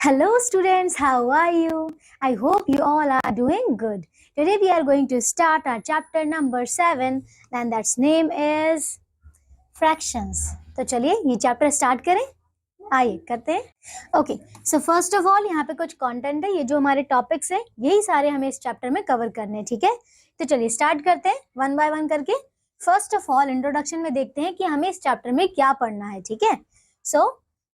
Hello students, how are you? I hope you all are doing good. Today we are going to start our chapter number 7 and that's name is fractions. तो चलिए ये chapter start करें, आइए करते हैं। Okay, so first of all यहाँ पे कुछ कंटेंट है, ये जो हमारे टॉपिक्स है यही सारे हमें इस चैप्टर में कवर करने हैं, ठीक है। तो चलिए स्टार्ट करते हैं वन बाय वन करके। फर्स्ट ऑफ ऑल इंट्रोडक्शन में देखते हैं कि हमें इस चैप्टर में क्या पढ़ना है, ठीक है। सो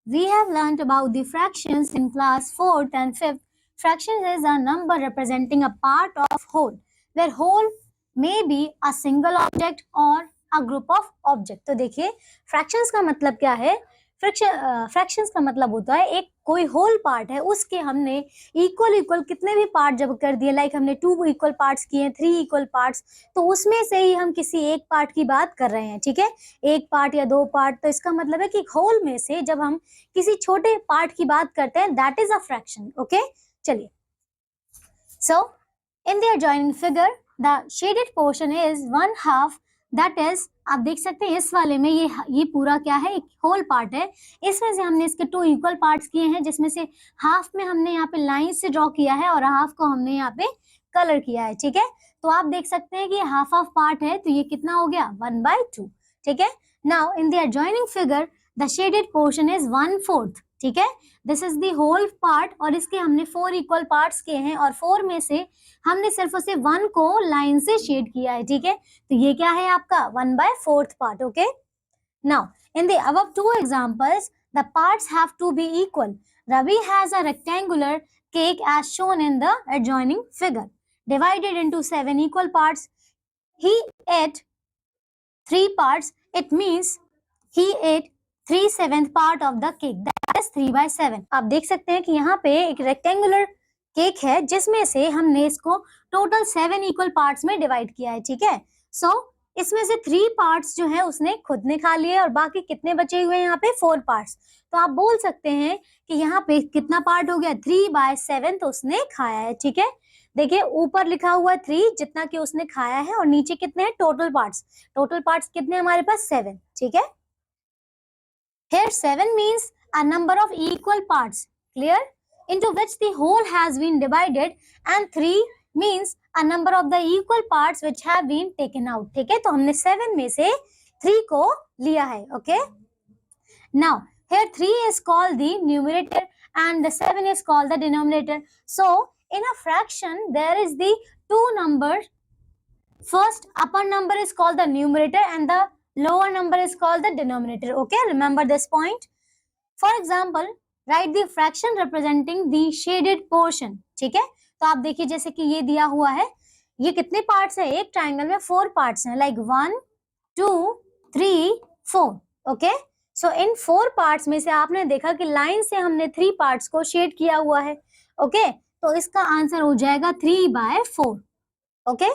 we have learned about the fractions in class 4th and 5th. Fractions is a number representing a part of whole, where whole may be a single object or a group of object. तो देखिए fractions का मतलब क्या है। Fractions का मतलब होता है एक कोई होल पार्ट है उसके हमने इक्वल कितने भी पार्ट जब कर दिए, लाइक हमने 2 इक्वल पार्ट्स किए, 3 इक्वल पार्ट्स, तो उसमें से ही हम किसी एक पार्ट की बात कर रहे हैं, ठीक है। एक पार्ट या 2 पार्ट, तो इसका मतलब है कि होल में से जब हम किसी छोटे पार्ट की बात करते हैं that is a fraction. Okay, चलिए। So in the adjoining figure the shaded portion is 1/2, that is, आप देख सकते हैं इस वाले में ये पूरा क्या है, एक होल पार्ट है। इसमें से हमने इसके 2 इक्वल पार्ट्स किए हैं, जिसमें से हाफ में हमने यहाँ पे लाइन से ड्रॉ किया है और हाफ को हमने यहाँ पे कलर किया है, ठीक है। तो आप देख सकते हैं कि हाफ ऑफ पार्ट है, तो ये कितना हो गया 1/2, ठीक है। Now in the adjoining figure the shaded portion is 1/4, ठीक है। This is the whole part और इसके हमने 4 इक्वल पार्ट्स किए हैं और 4 में से हमने सिर्फ उसे 1 को लाइन से शेड किया है, ठीक है। तो ये क्या है आपका 1/4 part. Okay, now in the above 2 examples the parts have to be equal. Ravi has a rectangular cake as shown in the adjoining figure, divided into 7 equal parts. He ate 3 parts. It means he ate 3/7 part of the cake, that is 3/7. आप देख सकते हैं कि यहाँ पे एक rectangular cake है जिसमें से हमने इसको टोटल 7 इक्वल पार्ट्स में डिवाइड किया है, ठीक है। सो इसमें से 3 पार्ट्स जो है उसने खुद ने खा लिए और बाकी कितने बचे हुए हैं यहाँ पे 4 पार्ट्स। तो आप बोल सकते हैं कि यहाँ पे कितना पार्ट हो गया 3/7 तो उसने खाया है, ठीक है। देखिए ऊपर लिखा हुआ है 3 जितना कि उसने खाया है और नीचे कितने हैं टोटल पार्ट्स कितने हमारे पास 7, ठीक है। Here 7 means a number of equal parts, clear, into which the whole has been divided, and 3 means a number of the equal parts which have been taken out, ठीक है। तो हमने 7 में से 3 को लिया है, okay. Now here 3 is called the numerator and the 7 is called the denominator. So in a fraction there is the 2 numbers. First upper number is called the numerator and the lower number is called the denominator. Okay, remember this point. For example, write the fraction representing the shaded portion. ठीक है, तो आप देखिए जैसे कि ये दिया हुआ है, ये कितने पार्ट्स है, एक ट्राइंगल में 4 पार्ट्स हैं, लाइक 1 2 3 4। ओके, सो इन 4 पार्ट्स में से आपने देखा कि लाइन से हमने 3 पार्ट्स को शेड किया हुआ है। ओके, तो इसका आंसर हो जाएगा 3/4। ओके,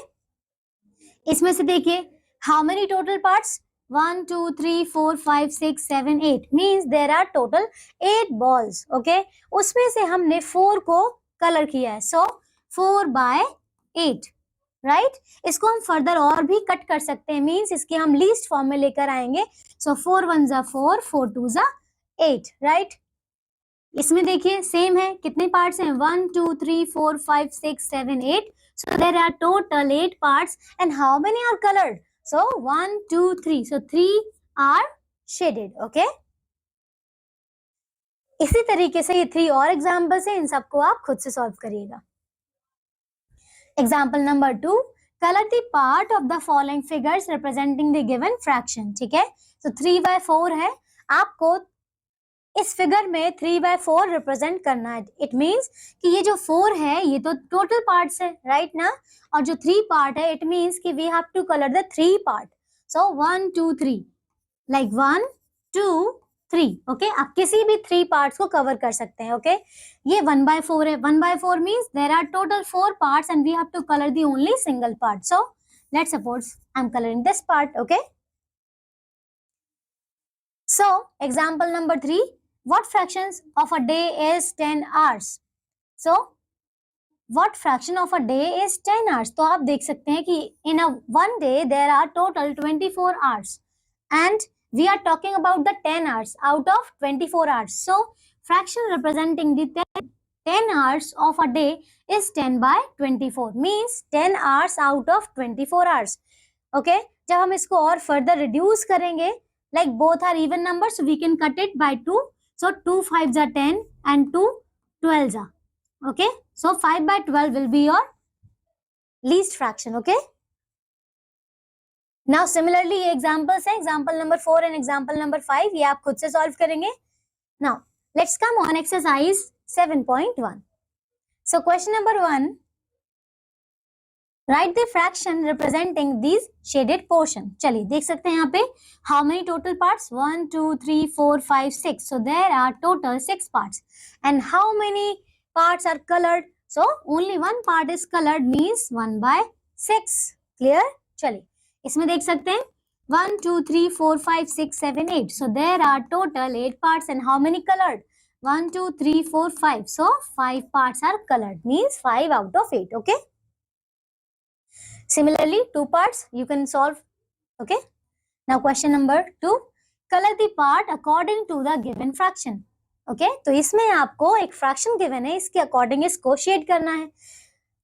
इसमें से देखिए how many total parts, 1 2 3 4 5 6 7 8 means there are total 8 balls. Okay, उसमें से हमने 4 को कलर किया है, सो 4/8, राइट। इसको हम फर्दर और भी कट कर सकते हैं, मीन्स इसके हम लीस्ट फॉर्म में लेकर आएंगे। सो 4 1 ज़ा 4 4 2 ज़ा 8, राइट। इसमें देखिए सेम है, कितने पार्ट्स हैं 1 2 3 4 5 6 7 8, so there are total 8 parts and how many are colored? So 1 2 3, so 3 are shaded. Okay, इसी तरीके से ये 3 और एग्जांपल्स हैं, इन सबको आप खुद से सॉल्व करिएगा। Example number 2, color the part of the following figures representing the given fraction। ठीक है, तो 3/4 है, आपको इस फिगर में 3/4 रिप्रेजेंट करना है। इट मींस कि ये जो 4 है ये तो टोटल पार्ट्स है, राइट ना, और जो 3 पार्ट है इट मींस कि we have to colour the 3 part. So 1 2 3, like 1 2 3। Okay, आप किसी भी 3 पार्ट्स को कवर कर सकते हैं। ओके, ये 1/4 है, 1/4 means there are total 4 parts and we have to colour the only single part. So let's suppose I am colouring this part. Okay, so example number 3, what fractions of a day is 10 hours? So what fraction of a day is 10 hours? तो आप देख सकते हैं कि in a one day there are total 24 hours and we are talking about the 10 hours out of 24 hours. So fraction representing the 10 hours of a day is 10 by 24, means 10 hours out of 24 hours. Okay, जब हम इसको और further reduce करेंगे, like both are even numbers, so we can cut it by 2. So 2 5s are 10 and 2 12s are. Okay, so 5 by 12 will be your least fraction. Okay, now similarly ये examples हैं, example number 4 and example number 5, ये आप खुद से solve करेंगे. Now let's come on exercise 7.1. So question number 1, write the fraction representing these shaded portion. चलिए देख सकते हैं यहाँ पे how many total parts, 1 2 3 4 5 6, so there are total 6 parts. And how many parts are colored? So only one part is colored, means 1 by 6. Clear? चलिए इसमें देख सकते हैं 1 2 3 4 5 6 7 8, so there are total 8 parts. And how many colored? 1 2 3 4 5, so 5 parts are colored, means 5 out of 8. Okay, similarly 2 parts you can solve. Okay, now question number 2, color the part according to the given fraction. Okay, तो इसमें आपको एक fraction given है, इसके according इसको shade करना है.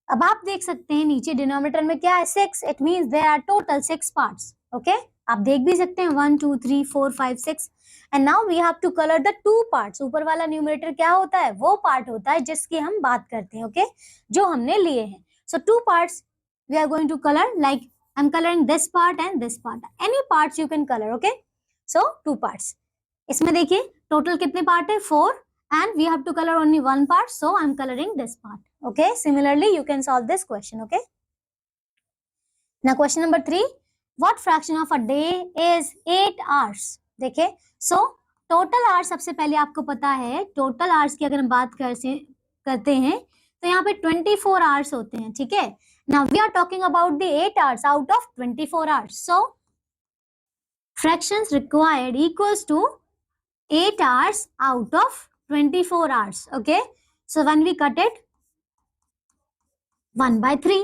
अब आप देख सकते हैं नीचे डिनोमिनेटर में क्या है 6, it means there are total 6 parts. Okay, आप देख भी सकते हैं 1 2 3 4 5 6. And now we have to colour the 2 parts. ऊपर वाला न्यूमरेटर क्या होता है? वो पार्ट होता है जिसकी हम बात करते हैं. ओके, जो हमने लिए हैं. So 2 parts we are going to colour, like I am colouring this part and this part. Any parts you can colour. Okay, so 2 parts. इसमें देखिए टोटल कितने पार्ट है? 4, and we have to color only one part, so I'm coloring this part. Okay, similarly you can solve this question. Okay, now question number 3, what fraction of a day is 8 hours? देखिए, so total hours सबसे पहले आपको पता है, total hours की अगर हम बात करते हैं तो यहाँ पे 24 hours होते हैं. ठीक है, now we are talking about the 8 hours out of 24 hours, so fractions required equals to 8 hours out of 24 hours. Okay, so when we cut it 1 by 3.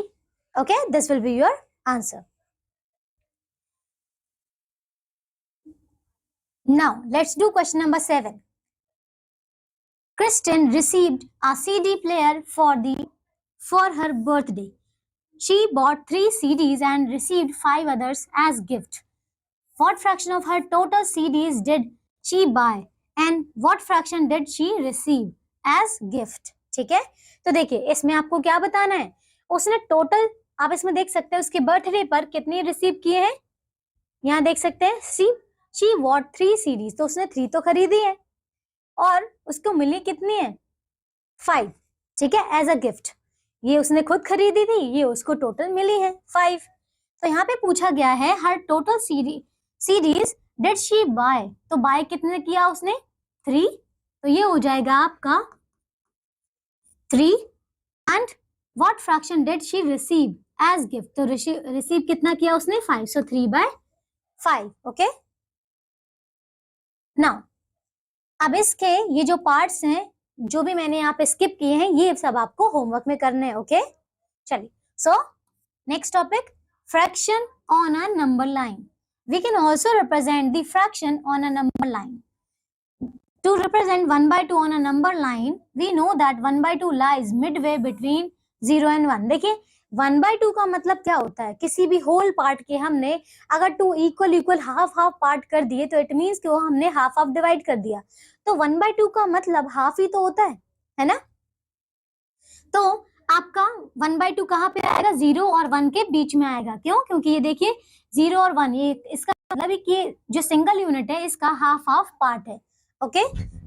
Okay, this will be your answer. Now let's do question number 7. Kristen received a CD player for her birthday. She bought 3 CDs and received 5 others as gift. What fraction of her total CDs did she buy? And what fraction did she receive as gift? ठीक है, तो देखिए इसमें आपको क्या बताना है. उसने टोटल, आप इसमें देख सकते हैं उसके बर्थडे पर कितनी रिसीव किए हैं. यहाँ देख सकते हैं she bought 3 CDs, तो उसने 3 तो खरीदी है और उसको मिली कितनी है? 5. ठीक है, एज अ गिफ्ट. ये उसने खुद खरीदी थी, ये उसको टोटल मिली है 5. तो यहाँ पे पूछा गया है हर total CDs did she buy, तो बाय कितने किया उसने? 3, तो ये हो जाएगा आपका 3. And what fraction did she receive as gift, तो रिसीव कितना किया उसने? 5, सो 3 by 5. ओके, नाउ अब इसके ये जो पार्ट्स हैं जो भी मैंने यहाँ पे स्किप किए हैं, ये सब आपको होमवर्क में करने हैं. ओके, चलिए, सो next topic, fraction on a number line. We can also represent the fraction on a number line. To represent 1 by 2 on a number line, we know that 1 by 2 lies midway between 0 and 1. देखिए 1 by 2 का मतलब क्या होता है? किसी भी whole part के हमने अगर 2 इक्वल हाफ पार्ट कर दिए तो इट मीन्स कि वो हमने हाफ डिवाइड कर दिया. तो 1 by 2 का मतलब हाफ ही तो होता है ना? तो आपका 1 by 2 कहाँ पे आएगा? 0 और 1 के बीच में आएगा. क्यों? क्योंकि ये देखिए 0 और 1, ये इसका मतलब है कि जो सिंगल यूनिट है इसका हाफ पार्ट है. Okay,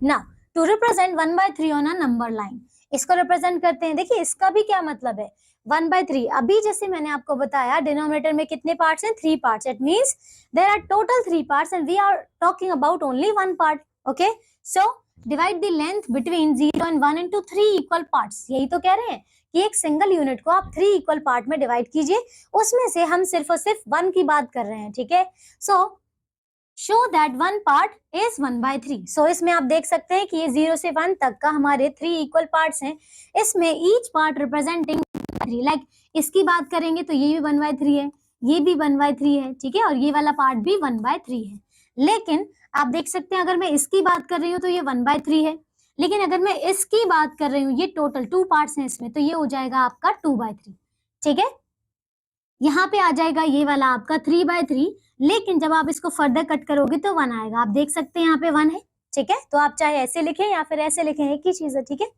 now to represent 1 by 3 on a number line, इसको रिप्रेजेंट करते हैं. देखिए इसका भी क्या मतलब है? 1 by 3, अभी जैसे मैंने आपको बताया डिनोमिनेटर में कितने पार्ट्स हैं? 3 parts. It means there are total 3 parts and we are talking about only 1 part. Okay, so divide the length between 0 and 1 into 3 equal parts. यही तो कह रहे हैं कि एक सिंगल यूनिट को आप 3 इक्वल पार्ट में डिवाइड कीजिए, उसमें से हम सिर्फ और सिर्फ 1 की बात कर रहे हैं. ठीक है, सो show that 1 part is 1 by 3. सो इसमें आप देख सकते हैं कि ये 0 से 1 तक का हमारे 3 इक्वल पार्ट्स हैं. इसमें ईच पार्ट रिप्रेजेंटिंग 3, लाइक इसकी बात करेंगे तो ये भी 1 by 3 है, ये भी 1 by 3 है. ठीक है, और ये वाला पार्ट भी 1 by 3 है. लेकिन आप देख सकते हैं अगर मैं इसकी बात कर रही हूँ तो ये 1 by 3 है. लेकिन अगर मैं इसकी बात कर रही हूँ, ये टोटल 2 पार्ट्स हैं इसमें, तो ये हो जाएगा आपका 2/3, ठीक है। यहाँ पे आ जाएगा ये वाला आपका 3/3, लेकिन जब आप इसको फर्दर कट करोगे तो 1 आएगा। आप देख सकते हैं यहाँ पे 1 है, ठीक है। तो आप चाहे ऐसे लिखें या फिर ऐसे लिखें, एक ही चीज है, ठीक है।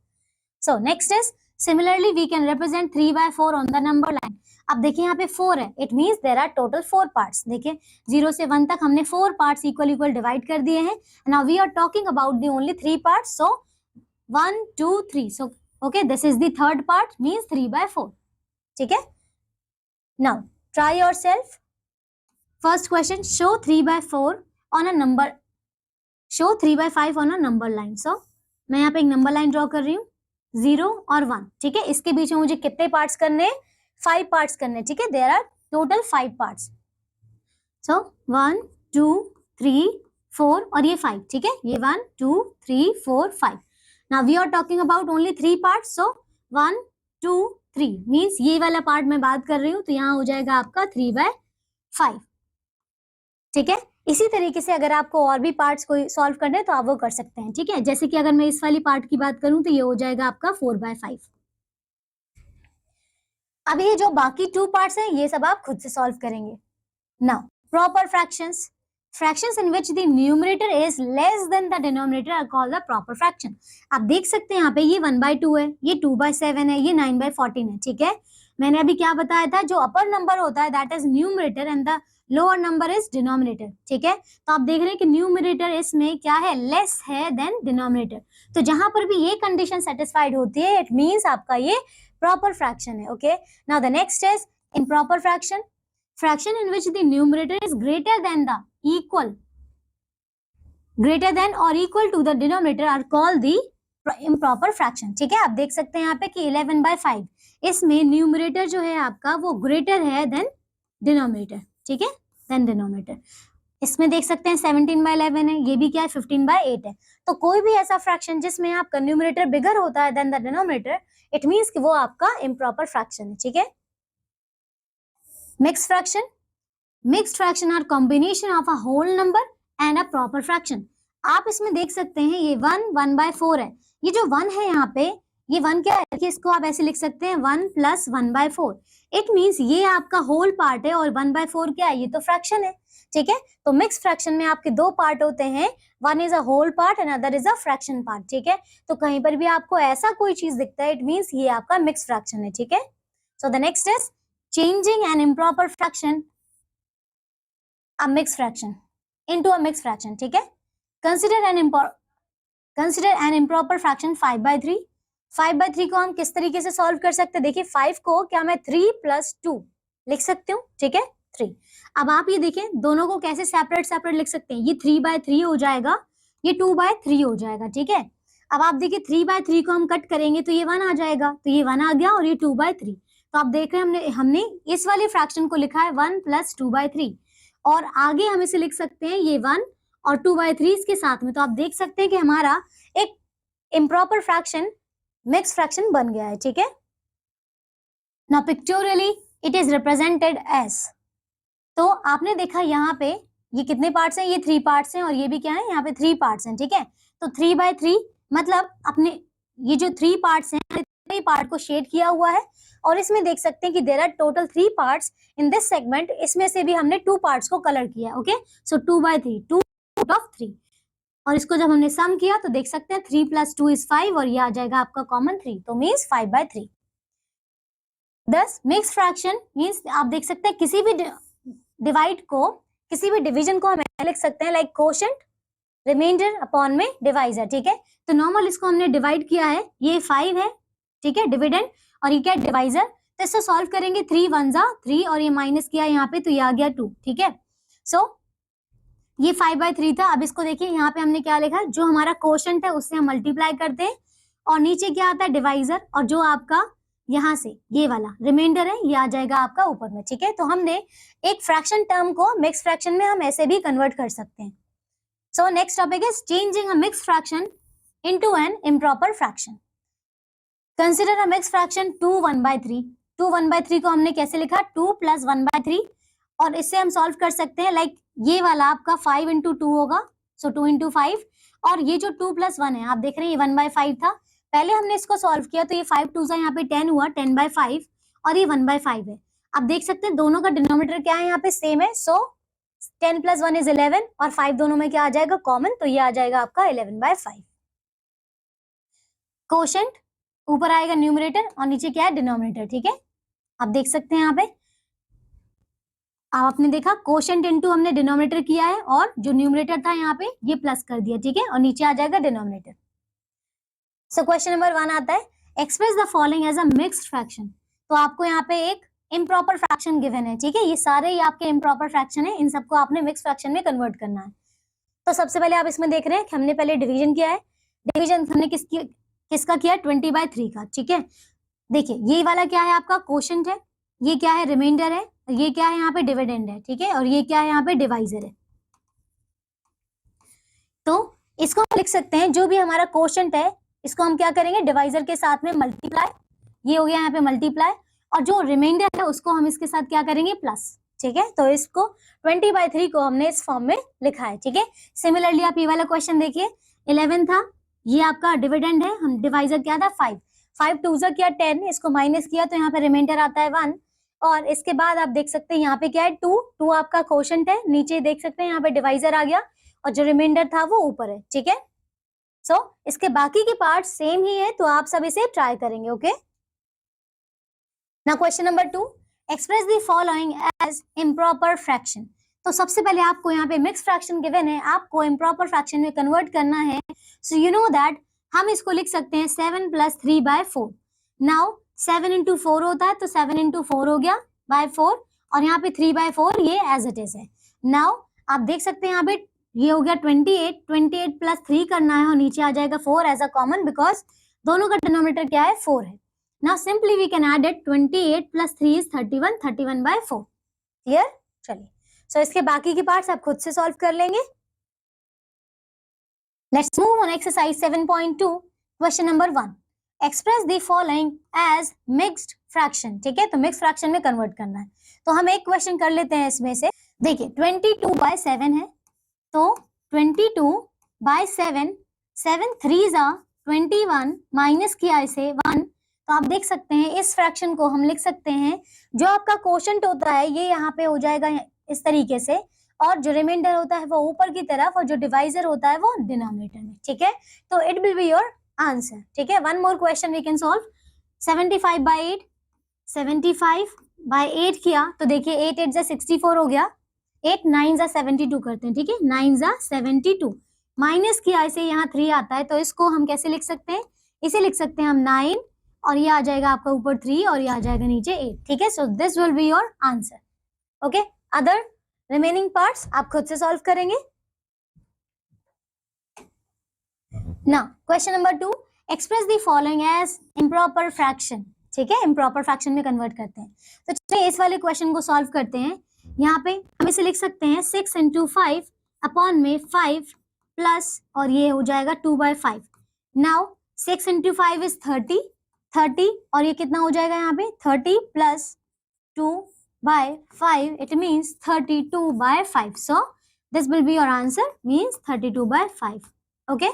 So next is similarly we can represent 3/4 on the number line. अब देखिए यहाँ पे 4 है, it means there are total 4 parts. देखिए 0 से 1 तक हमने 4 पार्ट्स इक्वल इक्वल डिवाइड कर दिए हैं। Now we are talking about the only 3 parts, so 1 2 3, so okay this is the third part, means 3/4, ठीक है। Now try yourself. First question, show 3/4 on a number, show 3/5 on a number line. So मैं यहाँ पे एक number line draw कर रही हूँ, 0 और 1, ठीक है। इसके बीच में मुझे कितने पार्ट्स करने हैं? 5 पार्ट्स करने, ठीक है। There are total 5 parts. So 1 2 3 4 और ये 5, ठीक है। ये 1 2 3 4 5। Now we are talking about only 3 parts, so 1 2 3 means ये वाला पार्ट मैं बात कर रही हूँ, तो यहाँ हो जाएगा आपका 3/5, ठीक है। इसी तरीके से अगर आपको और भी पार्ट्स को सॉल्व करने हैं तो आप वो कर सकते हैं, ठीक है। जैसे कि अगर मैं इस वाली पार्ट की बात करूं तो ये हो जाएगा आपका 4/5। अब ये जो बाकी 2 पार्ट्स हैं ये सब आप खुद से सॉल्व करेंगे। Now proper fractions, fractions in which the numerator is less than the denominator are called the proper fraction। आप देख सकते हैं यहाँ पे ये 1/2 है, ये 2/7 है, ये 9/14 है, ठीक है। मैंने अभी क्या बताया था, जो अपर नंबर होता है that is numerator and the lower number is denominator, ठीक है। तो आप देख रहे हैं कि न्यूमरेटर इसमें क्या है, लेस है देन डिनोमिनेटर। तो जहां पर भी ये कंडीशन सेटिस्फाइड होती है, इट मींस आपका ये प्रॉपर फ्रैक्शन है, okay. Now the next is improper fraction, fraction in which the numerator is greater than or equal to the denominator are called the improper fraction, ठीक है। आप देख सकते हैं यहाँ पे कि 11/5 इसमें न्यूमरेटर जो है आपका वो ग्रेटर है देन डिनोमिनेटर, ठीक है, देन डिनोमिनेटर। इसमें देख सकते हैं 17/11 है, ये भी क्या है 15/8 है। तो कोई भी ऐसा फ्रैक्शन जिसमें आपका न्यूमरेटर बिगर होता है then the denominator, it means कि वो आपका इम्प्रॉपर फ्रैक्शन है, ठीक है। Mixed fraction, mixed fraction are combination of a whole number and a proper fraction। आप इसमें देख सकते हैं ये 1/4 है, ये जो 1 है यहाँ पे, ये 1 क्या है कि इसको आप ऐसे लिख सकते हैं 1 + 1/4। इट मींस ये आपका होल पार्ट है और 1/4 क्या है, ये तो फ्रैक्शन है, ठीक है। तो मिक्स फ्रैक्शन में आपके 2 पार्ट होते हैं, one is a whole part and other is a fraction part, ठीक है। तो कहीं पर भी आपको ऐसा कोई चीज दिखता है, इट मींस ये आपका मिक्स फ्रैक्शन है, ठीक है। So the next is changing an improper fraction, a mixed fraction into a mixed fraction, ठीक है। consider an improper fraction 5/3। 5/3 को हम किस तरीके से सॉल्व कर सकते हैं, देखिए 5 को क्या मैं 3 + 2 लिख सकती हूँ, ठीक है, 3। अब आप ये देखें दोनों को कैसे सेपरेट लिख सकते हैं, ये 3/3 हो जाएगा, ये 2/3 हो जाएगा, ठीक है। अब आप देखिए 3/3 को हम कट करेंगे तो ये 1 आ जाएगा, तो ये 1 आ गया और ये 2/3। तो आप देख रहे हैं हमने इस वाले फ्रैक्शन को लिखा है 1 + 2/3 और आगे हम इसे लिख सकते हैं ये 1 और 2/3 इसके साथ में। तो आप देख सकते हैं कि हमारा एक इम्प्रॉपर फ्रैक्शन मिक्स फ्रैक्शन बन गया है, ठीक है। Now pictorially it is represented as, तो आपने देखा यहाँ पे ये कितने पार्ट्स हैं, ये 3 पार्ट्स हैं और ये भी क्या है, यहाँ पे 3 पार्ट्स हैं, ठीक है। तो 3/3 मतलब अपने ये जो 3 पार्ट्स हैं, 3 पार्ट को शेड किया हुआ है और इसमें देख सकते हैं कि there are total 3 parts in this segment. इसमें से भी हमने 2 पार्ट्स को कलर किया, ओके। सो 2/3, 2 आउट ऑफ 3, और इसको जब हमने सम किया तो देख सकते हैं 3 + 2 = 5 और ये आ जाएगा आपका कॉमन 3, तो मींस 5/3। दस मिक्स फ्रैक्शन मींस आप देख सकते हैं किसी भी डिवाइड को, किसी भी डिवीजन को हम लिख सकते हैं लाइक कोशेंट रिमाइंडर अपॉन में डिवाइजर, ठीक है। तो नॉर्मल इसको हमने डिवाइड किया है, ये 5 है, ठीक है, डिविडेंड, और ये क्या है डिवाइजर। तो इसको सॉल्व करेंगे 3 × 1 = 3 और ये माइनस किया यहाँ पे तो ये आ गया 2, ठीक है। सो ये 5/3 था। अब इसको देखिए यहाँ पे हमने क्या लिखा, जो हमारा कोशेंट है उससे हम मल्टीप्लाई करते हैं और नीचे क्या आता है डिवाइजर, और जो आपका यहाँ से ये वाला रिमाइंडर है ये आ जाएगा आपका ऊपर में, ठीक है। तो हमने एक फ्रैक्शन टर्म को मिक्स फ्रैक्शन में हम ऐसे भी कन्वर्ट कर सकते हैं। So next topic is changing a mix fraction into an improper fraction. Consider a mix fraction 2 1/3। 2 1/3 को हमने कैसे लिखा, 2 + 1/3, और इससे हम सॉल्व कर सकते हैं लाइक ये वाला आपका 5 × 2 होगा, सो 2 × 5, और ये जो 2 + 1 है, आप देख रहे हैं ये 1/5 था, पहले हमने इसको सॉल्व किया तो ये 5 2 सा यहाँ पे 10 हुआ, 10/5, और ये 1/5 है। आप देख सकते हैं दोनों का डिनोमिनेटर क्या है यहाँ पे, सेम है, सो 10 + 1 = 11, और 5 दोनों में क्या आ जाएगा, कॉमन, तो ये आ जाएगा आपका 11/5। कोशेंट ऊपर आएगा न्यूमरेटर और नीचे क्या है, डिनोमिनेटर, ठीक है। आप देख सकते हैं यहाँ पे आपने देखा कोशेंट इनटू हमने डिनोमिनेटर किया है, और जो न्यूमरेटर था यहाँ पे ये प्लस कर दिया, ठीक है, और नीचे आ जाएगा डिनोमिनेटर। सो क्वेश्चन नंबर 1 आता है, express the following as a mixed fraction. तो आपको यहाँ पे एक इम्प्रॉपर फ्रैक्शन गिवन है, ठीक है, ये सारे ही आपके इम्प्रॉपर फ्रैक्शन है, इन सबको आपने मिक्स्ड फ्रैक्शन में कन्वर्ट करना है। तो सबसे पहले आप इसमें देख रहे हैं कि हमने पहले डिवीजन किया है, डिवीजन हमने किसका किया, 20/3 का, ठीक है। देखिए ये वाला क्या है आपका कोशेंट है, ये क्या है रिमाइंडर है, ये क्या है यहाँ पे डिविडेंड है, ठीक है, और ये क्या है यहाँ पे डिवाइजर है। तो इसको हम लिख सकते हैं, जो भी हमारा कोशेंट है इसको हम क्या करेंगे, डिवाइजर के साथ में मल्टीप्लाई, ये हो गया यहाँ पे मल्टीप्लाई, और जो रिमाइंडर है उसको हम इसके साथ क्या करेंगे, प्लस, ठीक है। तो इसको 20/3 को हमने इस फॉर्म में लिखा है, ठीक है। सिमिलरली आप ये वाला क्वेश्चन देखिए, 11 था, ये आपका डिविडेंड है, हम डिवाइजर क्या था 5, 5 2 सा किया 10, इसको माइनस किया तो यहाँ पे रिमाइंडर आता है 1, और इसके बाद आप देख सकते हैं यहाँ पे क्या है 2 आपका कोशेंट है, नीचे देख सकते हैं यहाँ पे डिवाइजर आ गया, और जो रिमाइंडर था वो ऊपर है, ठीक है। सो इसके बाकी के पार्ट सेम ही है, तो आप सब इसे ट्राई करेंगे, okay. Now question number 2, express the following as improper fraction. तो सबसे पहले आपको यहाँ पे मिक्स फ्रैक्शन गिवन है, आपको इम्प्रॉपर फ्रैक्शन में कन्वर्ट करना है। सो यू नो दैट हम इसको लिख सकते हैं 7 + 3/4। नाउ 7 × 4 होता है, तो 7 × 4 हो गया by 4, और यहाँ पे 3/4 ये एज इट इज है। नाउ आप देख सकते हैं यहाँ पे ये हो गया 28 + 3 करना है, और नीचे आ जाएगा 4 एज अ कॉमन, बिकॉज दोनों का डिनोमिनेटर क्या है 4 है। Now simply we can add it, 28 + 3 = 31, 31/4, clear. चलिए, सो इसके बाकी के पार्ट्स आप खुद से सॉल्व कर लेंगे। Let's move on exercise 7.2, question number 1, express the following as mixed fraction, ठीक है, तो मिक्स्ड फ्रैक्शन में कन्वर्ट करना है। तो हम एक क्वेश्चन कर लेते हैं इसमें से, देखिए 22/7 है, तो 22/7, 7 3 सा 21, माइनस किया इसे 1, तो आप देख सकते हैं इस फ्रैक्शन को हम लिख सकते हैं, जो आपका कोशेंट होता है ये यहाँ पे हो जाएगा इस तरीके से, और जो रिमाइंडर होता है वो ऊपर की तरफ, और जो डिवाइजर होता है वो डिनोमिनेटर में, ठीक है। तो it will be your answer, ठीक है। One more question we can solve, 75/8, 75/8 किया तो देखिए 8 8 = 64 हो गया, 8 9 सा 72 करते हैं, ठीक है, 9 सा 72, माइनस किया इसे यहाँ 3 आता है, तो इसको हम कैसे लिख सकते हैं, इसे लिख सकते हैं हम 9, और ये आ जाएगा आपका ऊपर 3, और ये आ जाएगा नीचे 8, ठीक है। So this will be your answer, okay. Other remaining parts आप खुद से सॉल्व करेंगे। Now question number 2, express the following as improper fraction, ठीक है, इम्प्रॉपर फ्रैक्शन में कन्वर्ट करते हैं। तो चलिए इस वाले क्वेश्चन को सॉल्व करते हैं। यहाँ पे हम इसे लिख सकते हैं 6 × 5 अपॉन में 5 प्लस, और ये हो जाएगा 2/5। नाउ 6 × 5 = 30, और ये कितना हो जाएगा यहाँ पे 30 + 2/5, it means 32/5। So this will be your answer, means 32/5, okay.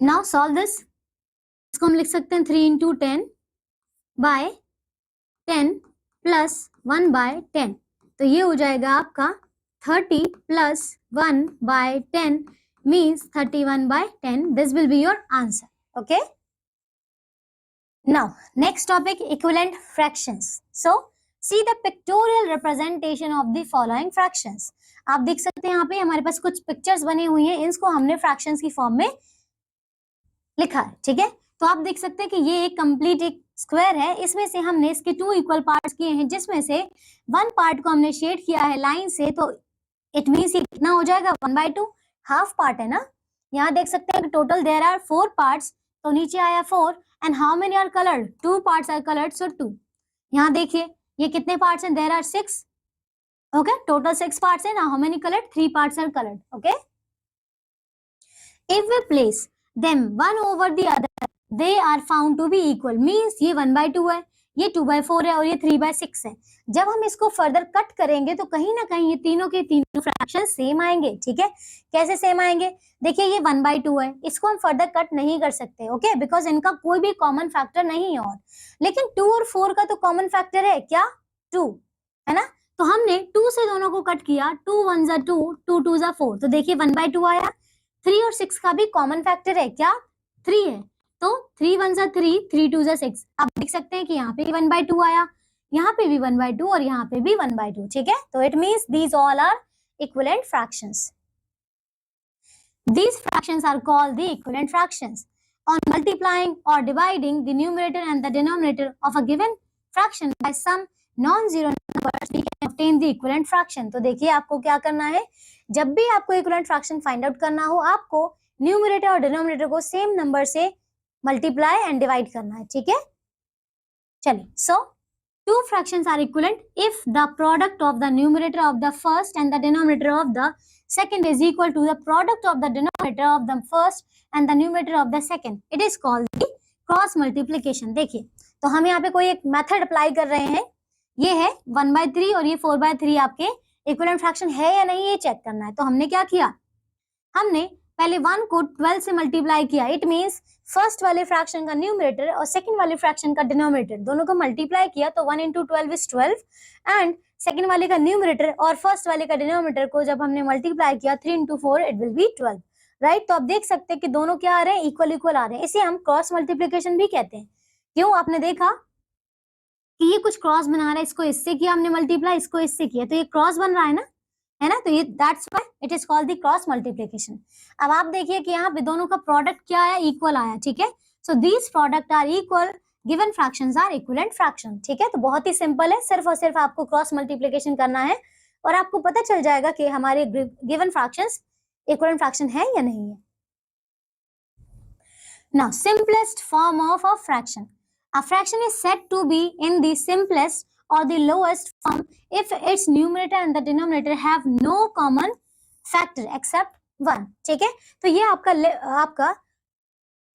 Now solve this, इसको हम लिख सकते हैं 3 × 10/10 + 1/10, तो ये हो जाएगा आपका 30 + 1/10 means 31/10. This will be your answer, okay. Now next topic, equivalent fractions. So see the pictorial representation of the following fractions. आप देख सकते हैं यहाँ पे हमारे पास कुछ पिक्चर्स बनी हुई हैं, इसको हमने फ्रैक्शंस की फॉर्म में लिखा है, ठीक है। तो आप देख सकते हैं कि ये एक कंप्लीट एक स्क्वायर है, इसमें से हमने इसके 2 इक्वल पार्ट्स किए हैं, जिसमें से 1 पार्ट को हमने शेड किया है लाइन से, तो इट मीन्स ये कितना हो जाएगा 1/2, हाफ पार्ट है ना। यहाँ देख सकते हैं कि टोटल देयर आर 4 पार्ट्स, तो नीचे आया 4, and how many are coloured, 2 parts are coloured, so 2। यहाँ देखिए ये कितने पार्ट्स हैं, there are 6, okay, total 6 parts है ना, how many coloured, 3 parts are coloured, okay. If we place them one over the other, they are found to be equal, means ये 1/2 है, ये 2/4 है और ये 3/6 है। जब हम इसको फर्दर कट करेंगे तो कहीं ना कहीं ये तीनों के तीनों फ्रैक्शन सेम आएंगे। ठीक है, कैसे सेम आएंगे? देखिए ये 1/2 है, इसको हम फर्दर कट नहीं कर सकते, ओके, बिकॉज इनका कोई भी कॉमन फैक्टर नहीं है। और लेकिन 2 और 4 का तो कॉमन फैक्टर है क्या? 2 है ना। तो हमने 2 से दोनों को कट किया, 2 1 जा 2, 2 2 जा 4, तो देखिए 1/2 आया। 3 और 6 का भी कॉमन फैक्टर है क्या? 3 है, तो 3 1 जा 3, 3 2 जा 6। आप देख सकते हैं कि यहाँ पे 1/2 आया, यहाँ पे भी 1/2 और यहाँ पे भी 1/2। ठीक है, तो it means these all are equivalent fractions. These fractions are called the equivalent fractions. On multiplying or dividing the numerator and the denominator of a given fraction by some non-zero numbers, we can obtain the equivalent fraction. तो देखिए आपको क्या करना है, जब भी आपको equivalent fraction find out करना हो, आपको numerator और denominator को same number से multiply and divide करना है। ठीक है, चलिए, so two fractions are equivalent if the product of the numerator of the first and the denominator of the second is equal to the product of the denominator of the first and the numerator of the second. It is called the cross multiplication. देखिए, तो हम यहाँ पे कोई एक method apply कर रहे हैं, ये है 1/3 और ये 4/3 आपके इक्विवेलेंट फ्रैक्शन है या नहीं, ये चेक करना है। तो हमने क्या किया, हमने पहले 1 को 12 से मल्टीप्लाई किया। इट मींस फर्स्ट वाले फ्रैक्शन का न्यूमरेटर और सेकंड वाले फ्रैक्शन का डिनोमिनेटर दोनों को मल्टीप्लाई किया, तो 1 × 12 = 12 एंड सेकंड वाले का न्यूमरेटर और फर्स्ट वाले का डिनोमिनेटर को जब हमने मल्टीप्लाई किया 3 × 4 इट विल बी 12, राइट। तो आप देख सकते हैं कि दोनों क्या आ रहे हैं, इक्वल इक्वल आ रहे हैं। इसे हम क्रॉस मल्टीप्लिकेशन भी कहते हैं। क्यों? आपने देखा कि ये कुछ क्रॉस बना रहा है, इसको इससे किया हमने मल्टीप्लाई, इसको इससे किया, तो ये क्रॉस बन रहा है ना, है ना। तो ये that's why it is called the cross multiplication. अब आप देखिए कि यहाँ पे दोनों का प्रोडक्ट क्या आया, इक्वल आया। ठीक है, so these product are equal, given fractions are equivalent fraction. ठीक है, तो बहुत ही सिंपल है, सिर्फ और सिर्फ आपको क्रॉस मल्टीप्लिकेशन करना है और आपको पता चल जाएगा कि हमारे गिवन फ्रैक्शंस इक्विवेलेंट फ्रैक्शन है या नहीं है। Now simplest form of a fraction, a fraction is said to be in the simplest or the lowest form if its numerator and the denominator have no common factor except 1। ठीक है, तो ये आपका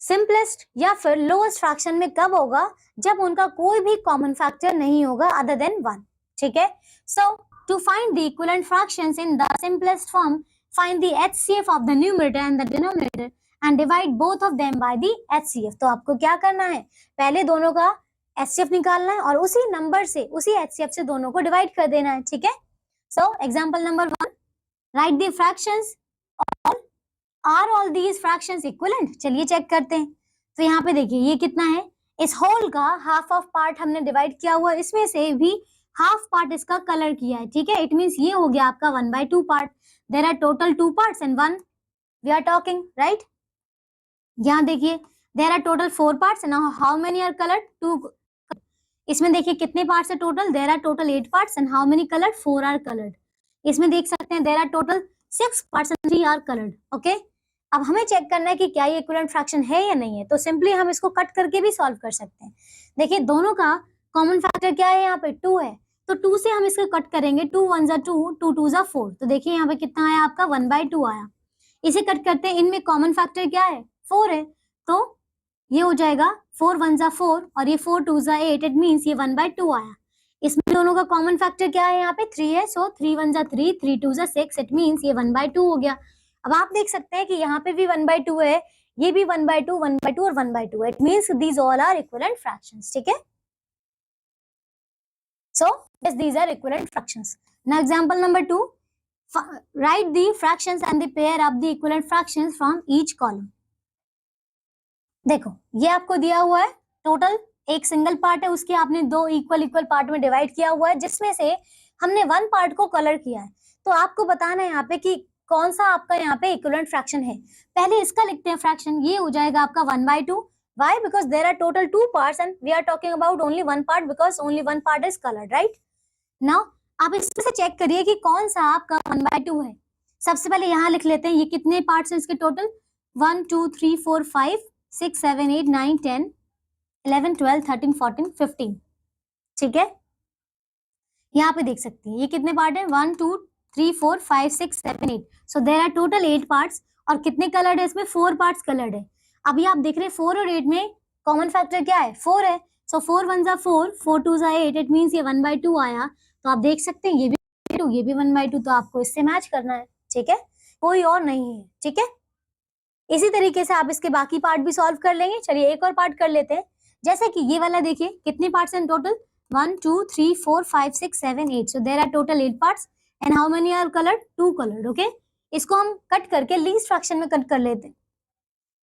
simplest या फिर lowest fraction में कब होगा, जब उनका कोई भी कॉमन फैक्टर नहीं होगा अदर देन 1। ठीक है, so to find the equivalent fractions in the simplest form, find the HCF of the numerator and the denominator and divide both of them by the HCF। तो आपको क्या करना है, पहले दोनों का HCF निकालना है और उसी नंबर से, उसी HCF से दोनों को डिवाइड कर देना है। ठीक है, so example number 1, write the fractions are all these fractions equivalent. चलिए चेक करते हैं। तो यहाँ पे देखिए ये कितना है, इस होल का हाफ ऑफ पार्ट हमने डिवाइड किया हुआ, इसमें से भी हाफ पार्ट इसका कलर किया है। ठीक है, इट मींस ये हो गया आपका 1/2 part. There are total 2 parts and 1 we are talking, right. यहाँ देखिए there are total 4 parts and how many are coloured, 2। इसमें देखिए कितने पार्ट्स है total, there are total 8 parts and how many coloured, 4 are coloured. इसमें देख सकते हैं there are total 6 parts and 3 are coloured. Okay, अब हमें चेक करना है कि क्या ये इक्विवेलेंट फ्रैक्शन है या नहीं है। तो सिंपली हम इसको कट करके भी सॉल्व कर सकते हैं। देखिए दोनों का कॉमन फैक्टर क्या है, यहाँ पे 2 है, तो 2 से हम इसको कट करेंगे, 2 1 जा 2, 2 2 जा 4। तो देखिए यहाँ पे कितना आया आपका, 1/2 आया। इसे कट करते हैं, इनमें कॉमन फैक्टर क्या है, 4 है, तो ये हो जाएगा 4 1 जा 4 और ये 4 2 जा 8, इट मींस ये 1/2 आया। इसमें दोनों का कॉमन फैक्टर क्या है, यहाँ पे 3 है, सो 3 1 जा 3, 3 2 जा 6, इट मींस ये 1/2 हो गया। अब आप देख सकते हैं कि यहाँ पे भी 1/2 है, ये भी 1/2 1/2 और 1/2 है, it means these all are equivalent fractions. ठीक है, सो yes, these are equivalent fractions. Now example number 2, write the fractions and the pair of the equivalent fractions from each column। देखो ये आपको दिया हुआ है, टोटल एक सिंगल पार्ट है, उसके आपने 2 इक्वल पार्ट में डिवाइड किया हुआ है, जिसमें से हमने 1 पार्ट को कलर किया है। तो आपको बताना है यहाँ पे कि कौन सा आपका यहाँ पे इक्विवेलेंट फ्रैक्शन है। पहले इसका लिखते हैं फ्रैक्शन, ये हो जाएगा आपका 1/2। Why? Because there are total 2 parts and we are talking about only 1 part because only 1 part is colored, right? Now आप इसमें से चेक करिए कि कौन सा आपका 1/2 है। सबसे पहले यहाँ लिख लेते हैं, ये कितने पार्ट्स हैं इसके टोटल, 1 2 3 4 5 6 7 8 9 10 11 12 13 14 15। ठीक है, यहाँ पे देख सकते हैं ये कितने पार्ट है, 1 2 3 4 5 6 7 8, so there are total 8 parts. और कितने कलर्ड है इसमें, 4 पार्ट्स कलर्ड है। अभी आप देख रहे हैं 4 और 8 में कॉमन फैक्टर क्या है, 4 है, सो 4 1 जा 4, 4 2 जा 8, इट मीन्स ये 1/2 आया। तो आप देख सकते हैं ये भी 2, ये भी 1/2, तो आपको इससे मैच करना है, ठीक है, कोई और नहीं है, ठीक है। इसी तरीके से आप इसके बाकी पार्ट भी सॉल्व कर लेंगे। चलिए एक और पार्ट कर लेते हैं। जैसे कि ये वाला देखिए, कितने पार्ट्स हैं total, 1 2 3 4 5 6 7 8, so there are total 8 parts and how many are coloured, 2 coloured, okay. इसको हम कट करके लीस्ट फ्रैक्शन में कट कर लेते हैं,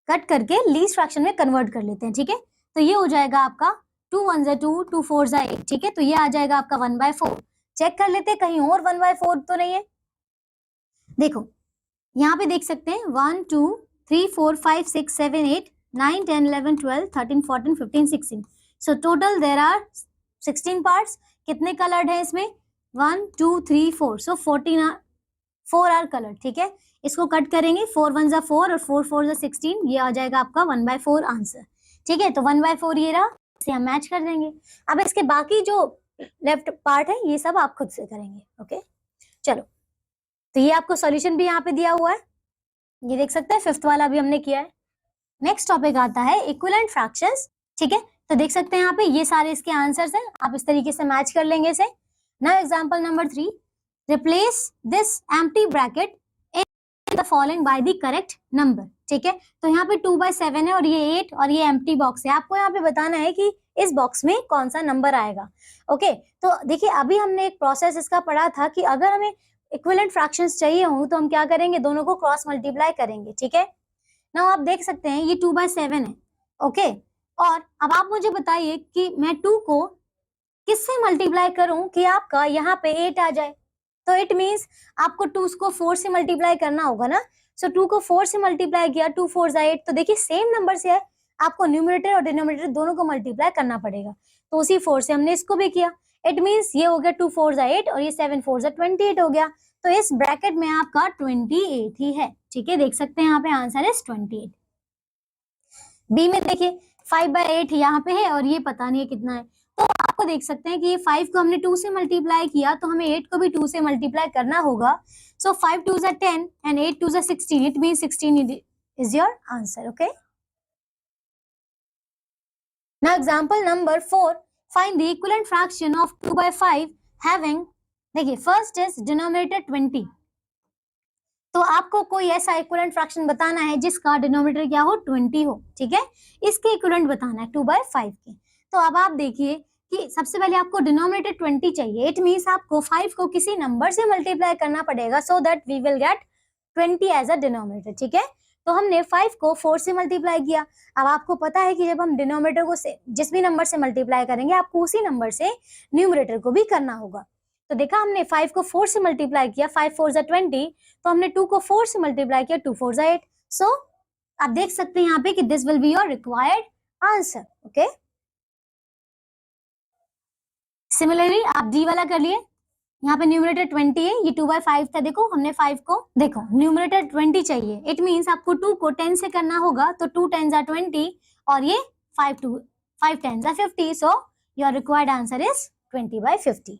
कट करके लीस्ट फ्रैक्शन में कन्वर्ट कर लेते हैं, ठीक है। तो ये हो जाएगा आपका 2 1 जा 2, 2 4 जा 8, ठीक है। तो ये आ जाएगा आपका 1/4। चेक कर लेते हैं कहीं और 1/4 तो नहीं है। देखो यहाँ पे देख सकते हैं 1 2 3 4 5 6 7 8 9 10 11 12 13 14 15 16, so total there are 16 parts. कितने कलर्ड है इसमें, 1 2 3 4, सो 4 आर कलर्ड, ठीक है। इसको कट करेंगे, 4 1 जा 4 और 4 4 जा 16, ये आ जाएगा आपका 1/4 आंसर, ठीक है। तो 1/4 ये रहा, इसे हम मैच कर देंगे। अब इसके बाकी जो लेफ्ट पार्ट है ये सब आप खुद से करेंगे, ओके। चलो, तो ये आपको सॉल्यूशन भी यहाँ पे दिया हुआ है, ये देख सकते हैं, 5th वाला भी हमने किया है। नेक्स्ट टॉपिक आता है इक्विवेलेंट फ्रैक्शंस, ठीक है। तो देख सकते हैं यहाँ पे ये सारे इसके आंसर्स हैं, आप इस तरीके से मैच कर लेंगे इसे। Now example number 3, replace this empty bracket in the following by the correct number, ठीक है। तो यहाँ पे 2/7 है और ये 8 और ये एम्प्टी बॉक्स है, आपको यहाँ पे बताना है कि इस बॉक्स में कौन सा नंबर आएगा, ओके। तो देखिए अभी हमने एक प्रोसेस इसका पढ़ा था कि अगर हमें इक्विवेलेंट फ्रैक्शंस चाहिए हो तो हम क्या करेंगे, दोनों को क्रॉस मल्टीप्लाई करेंगे, ठीक है। नाउ आप देख सकते हैं ये 2/7 है, ओके। और अब आप मुझे बताइए कि मैं 2 को किससे मल्टीप्लाई करूं कि आपका यहाँ पे 8 आ जाए। तो इट मींस आपको 2 को 4 से मल्टीप्लाई करना होगा ना। सो 2 को 4 से मल्टीप्लाई किया, 2 4 जा 8, तो देखिए सेम नंबर से है, आपको न्यूमरेटर और डिनोमिनेटर दोनों को मल्टीप्लाई करना पड़ेगा। तो उसी 4 से हमने इसको भी किया, इट मींस ये हो गया 2 4 जा 8 और ये 7 4 जा 28 हो गया। तो इस ब्रैकेट में आपका 28 ही है, ठीक है। देख सकते हैं यहाँ पे आंसर है 28। बी में देखिए 5/8 यहाँ पे है और ये पता नहीं है कितना है। तो आपको देख सकते हैं कि ये 5 को हमने 2 से मल्टीप्लाई किया, तो हमें 8 को भी 2 से मल्टीप्लाई करना होगा। सो 5 2 जा 10 एंड 8 2 जा 16, it means 16 is your answer, okay. Now example number 4, find the equivalent fraction of 2/5 having, देखिए फर्स्ट इज डिनोमिनेटर 20। तो आपको कोई ऐसा इक्विवेलेंट फ्रैक्शन बताना है जिसका डिनोमिनेटर क्या हो, 20 हो, ठीक है। इसके इक्विवेलेंट बताना है 2/5 के। तो अब आप देखिए कि सबसे पहले आपको डिनोमिनेटर 20 चाहिए, इट मींस आपको 5 को किसी नंबर से मल्टीप्लाई करना पड़ेगा so that we will get 20 as a denominator, ठीक है। तो हमने 5 को 4 से मल्टीप्लाई किया। अब आपको पता है कि जब हम डिनोमिनेटर को जिस भी नंबर से मल्टीप्लाई करेंगे आपको उसी नंबर से न्यूमरेटर को भी करना होगा। तो देखा हमने 5 को 4 से मल्टीप्लाई किया, 5 4 जा 20, तो हमने 2 को 4 से मल्टीप्लाई किया, 2 4 जा 8। सो आप देख सकते हैं यहाँ पे कि this will be your required answer, okay. Similarly आप डी वाला कर लिए, यहाँ पे न्यूमरेटर 20 है, ये 2/5 था, देखो हमने 5 को, देखो न्यूमरेटर 20 चाहिए, इट मींस आपको 2 को 10 से करना होगा, तो 2 10 जा 20 और ये 5 10 जा 50, so your required answer is 20/50।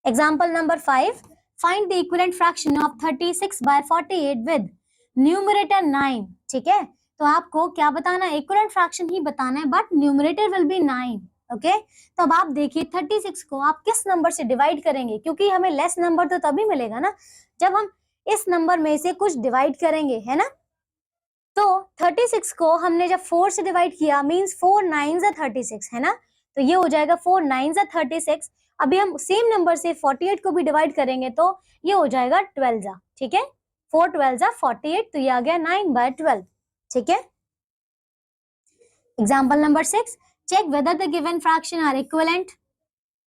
Example number 5, find the equivalent fraction of 36/48 with numerator 9, ठीक है। तो आपको क्या बताना है, इक्विवेलेंट फ्रैक्शन ही बताना है, but numerator will be 9, okay. तो अब आप देखिए 36 को आप किस नंबर से डिवाइड करेंगे, क्योंकि हमें लेस नंबर तो तभी मिलेगा ना जब हम इस नंबर में से कुछ डिवाइड करेंगे, है ना। तो 36 को हमने जब 4 से डिवाइड किया, मींस 4 9 जा 36, है ना। तो ये हो जाएगा 4 9 जा 36। अभी हम सेम नंबर से 48 को भी डिवाइड करेंगे तो ये हो जाएगा 12 जा, ठीक है। 4 12 जा 48, तो ये आ गया 9/12, ठीक है। Example number 6, check whether the given fraction are equivalent.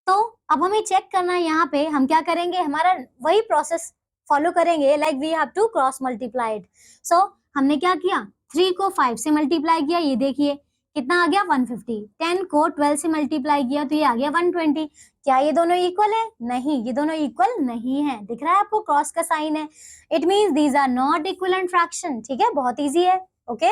तो अब हमें चेक करना है, यहाँ पे हम क्या करेंगे, हमारा वही प्रोसेस फॉलो करेंगे, like we have to cross multiplied. सो हमने क्या किया, 3 को 5 से मल्टीप्लाई किया, ये देखिए कितना आ गया 150। 10 को 12 से मल्टीप्लाई किया तो ये आ गया 120। क्या ये दोनों इक्वल है, नहीं, ये दोनों इक्वल नहीं है, दिख रहा है आपको क्रॉस का साइन है, it means these are not equivalent fraction, ठीक है, बहुत इजी है, ओके।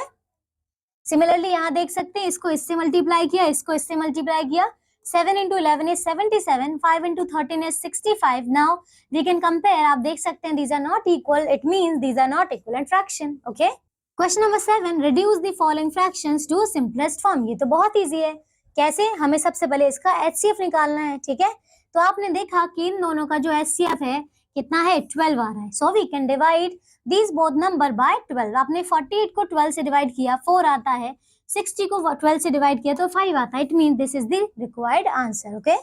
सिमिलरली यहाँ देख सकते हैं, इसको इससे मल्टीप्लाई किया, इसको इससे मल्टीप्लाई किया, 7 into 11 is 77, 5 into 13 is 65. Now we can compare, आप देख सकते हैं these are not equal, it means these are not equivalent fraction, okay. Question number 7, reduce the following fractions to simplest form। ये तो बहुत easy है, कैसे? हमें सबसे पहले इसका HCF निकालना है, ठीक है। तो आपने देखा कि इन दोनों का जो HCF है कितना है, 12 आ रहा है। So we can divide these both number by 12। आपने 48 को 12 से डिवाइड किया 4 आता है, 60 को 12 से डिवाइड किया तो 5 आता है। It mean this is the required answer. Okay,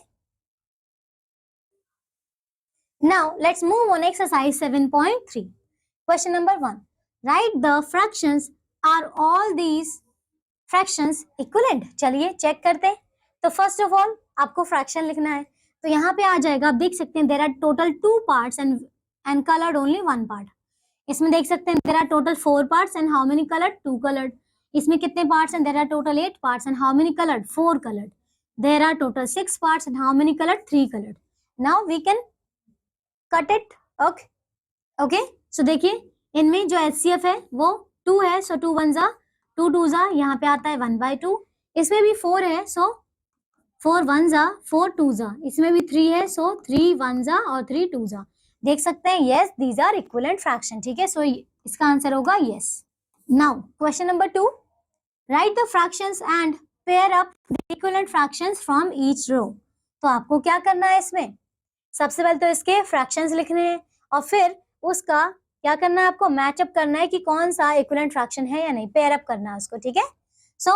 now let's move on exercise 7.3. Question number 1. Write the fractions. Are all these fractions equivalent? चलिए चेक करते हैं। तो फर्स्ट ऑफ ऑल आपको फ्रैक्शन लिखना है। तो यहाँ पे आ जाएगा, आप देख सकते हैं there are total 2 parts and coloured only 1 part. इसमें देख सकते हैं there are total 4 parts and how many coloured? 2 coloured. इसमें कितने पार्ट्स हैं? There are total 8 parts and how many coloured? 4 coloured. There are total 6 parts and how many coloured? 3 coloured. Now we can cut it. Okay, so देखिए इनमें जो HCF है वो 2 है, सो 2 1 जा 2 2 जा, यहाँ पे आता है 1/2। इसमें भी 4 है, सो 4 1 जा 4 2 जा। इसमें भी 3 है, सो 3 1 जा और 3 2 जा। देख सकते हैं yes these are equivalent fraction, ठीक है। सो इसका आंसर होगा yes. Now question number 2, write the fractions and pair up the equivalent fractions from each row. तो आपको क्या करना है इसमें? सबसे पहले तो इसके फ्रैक्शंस लिखने हैं और फिर उसका क्या करना है, आपको मैचअप करना है कि कौन सा इक्विवेलेंट फ्रैक्शन है या नहीं, पेयर अप करना है उसको, ठीक है। सो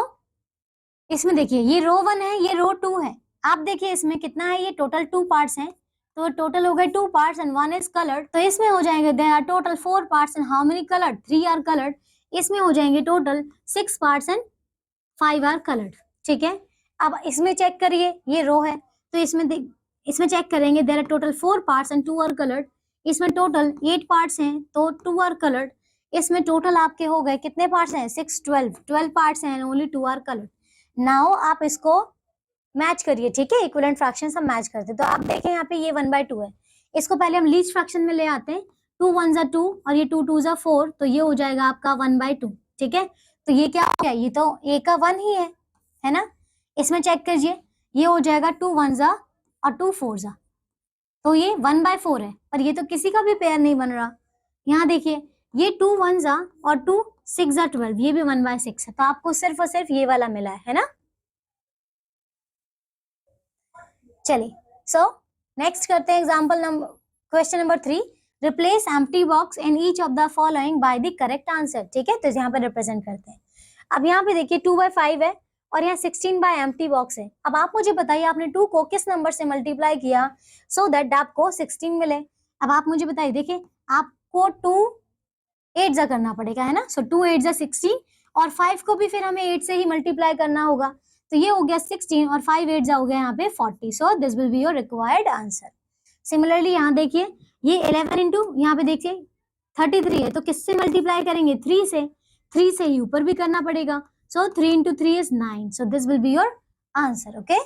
इसमें देखिए ये रो 1 है, ये रो 2 है। आप देखिए इसमें कितना है, ये टोटल 2 पार्ट्स हैं, तो टोटल हो गए 2 पार्ट्स एंड 1 इज कलर्ड। तो इसमें हो जाएंगे there are total 4 parts and how many coloured? 3 are coloured. इसमें हो जाएंगे total 6 parts and 5 are coloured, ठीक है। अब इसमें चेक करिए, ये रो है तो इसमें चेक करेंगे there are total 4 parts and 2 are coloured. इसमें टोटल 8 पार्ट्स हैं तो 2 आर कलर्ड। इसमें टोटल आपके हो गए कितने पार्ट्स हैं? 6 12 पार्ट्स हैं, ओनली 2 आर कलर्ड। नाउ आप इसको मैच करिए, ठीक है, इक्विवेलेंट फ्रैक्शंस हम मैच करते हैं। तो आप देखें यहाँ पे ये 1/2 है, इसको पहले हम लीस्ट फ्रैक्शन में ले आते हैं। 2 1 जा 2 और ये 2 2 जा 4, तो ये हो जाएगा आपका 1/2, ठीक है। तो ये क्या हो गया? ये तो a का 1 ही है ना। इसमें चेक कीजिए, ये हो जाएगा 2 1 जा और 2 4 जा, तो ये 1/4 है, पर ये तो किसी का भी पेयर नहीं बन रहा। यहाँ देखिए ये 2 1 जा और 2 6 जा 12, ये भी 1/6 है, तो आपको सिर्फ और सिर्फ ये वाला मिला है ना। चलिए सो नेक्स्ट करते हैं example number question number 3। Replace empty box in each of the following by the correct answer, ठीक है। तो यहाँ पे रिप्रेजेंट करते हैं। अब यहाँ पे देखिए 2/5 है और यहाँ 16 बाय एम्प्टी बॉक्स है। अब आप मुझे बताइए आपने 2 को किस नंबर से मल्टीप्लाई किया सो दैट आपको 16 मिले। अब आप मुझे बताइए, देखिए आपको 2 8 जा करना पड़ेगा, है ना। सो 2 8 जा 16 और 5 को भी फिर हमें 8 से ही मल्टीप्लाई करना होगा। तो ये हो गया 16 और 5 8 जा हो गया यहाँ पे 40। सो this will be your required answer. Similarly यहाँ देखिए ये 11 इंटू यहाँ पे देखिए 33 है, तो किससे मल्टीप्लाई करेंगे? 3 से। 3 से ही ऊपर भी करना पड़ेगा। सो 3 into 3 is 9। So this will be your answer. Okay,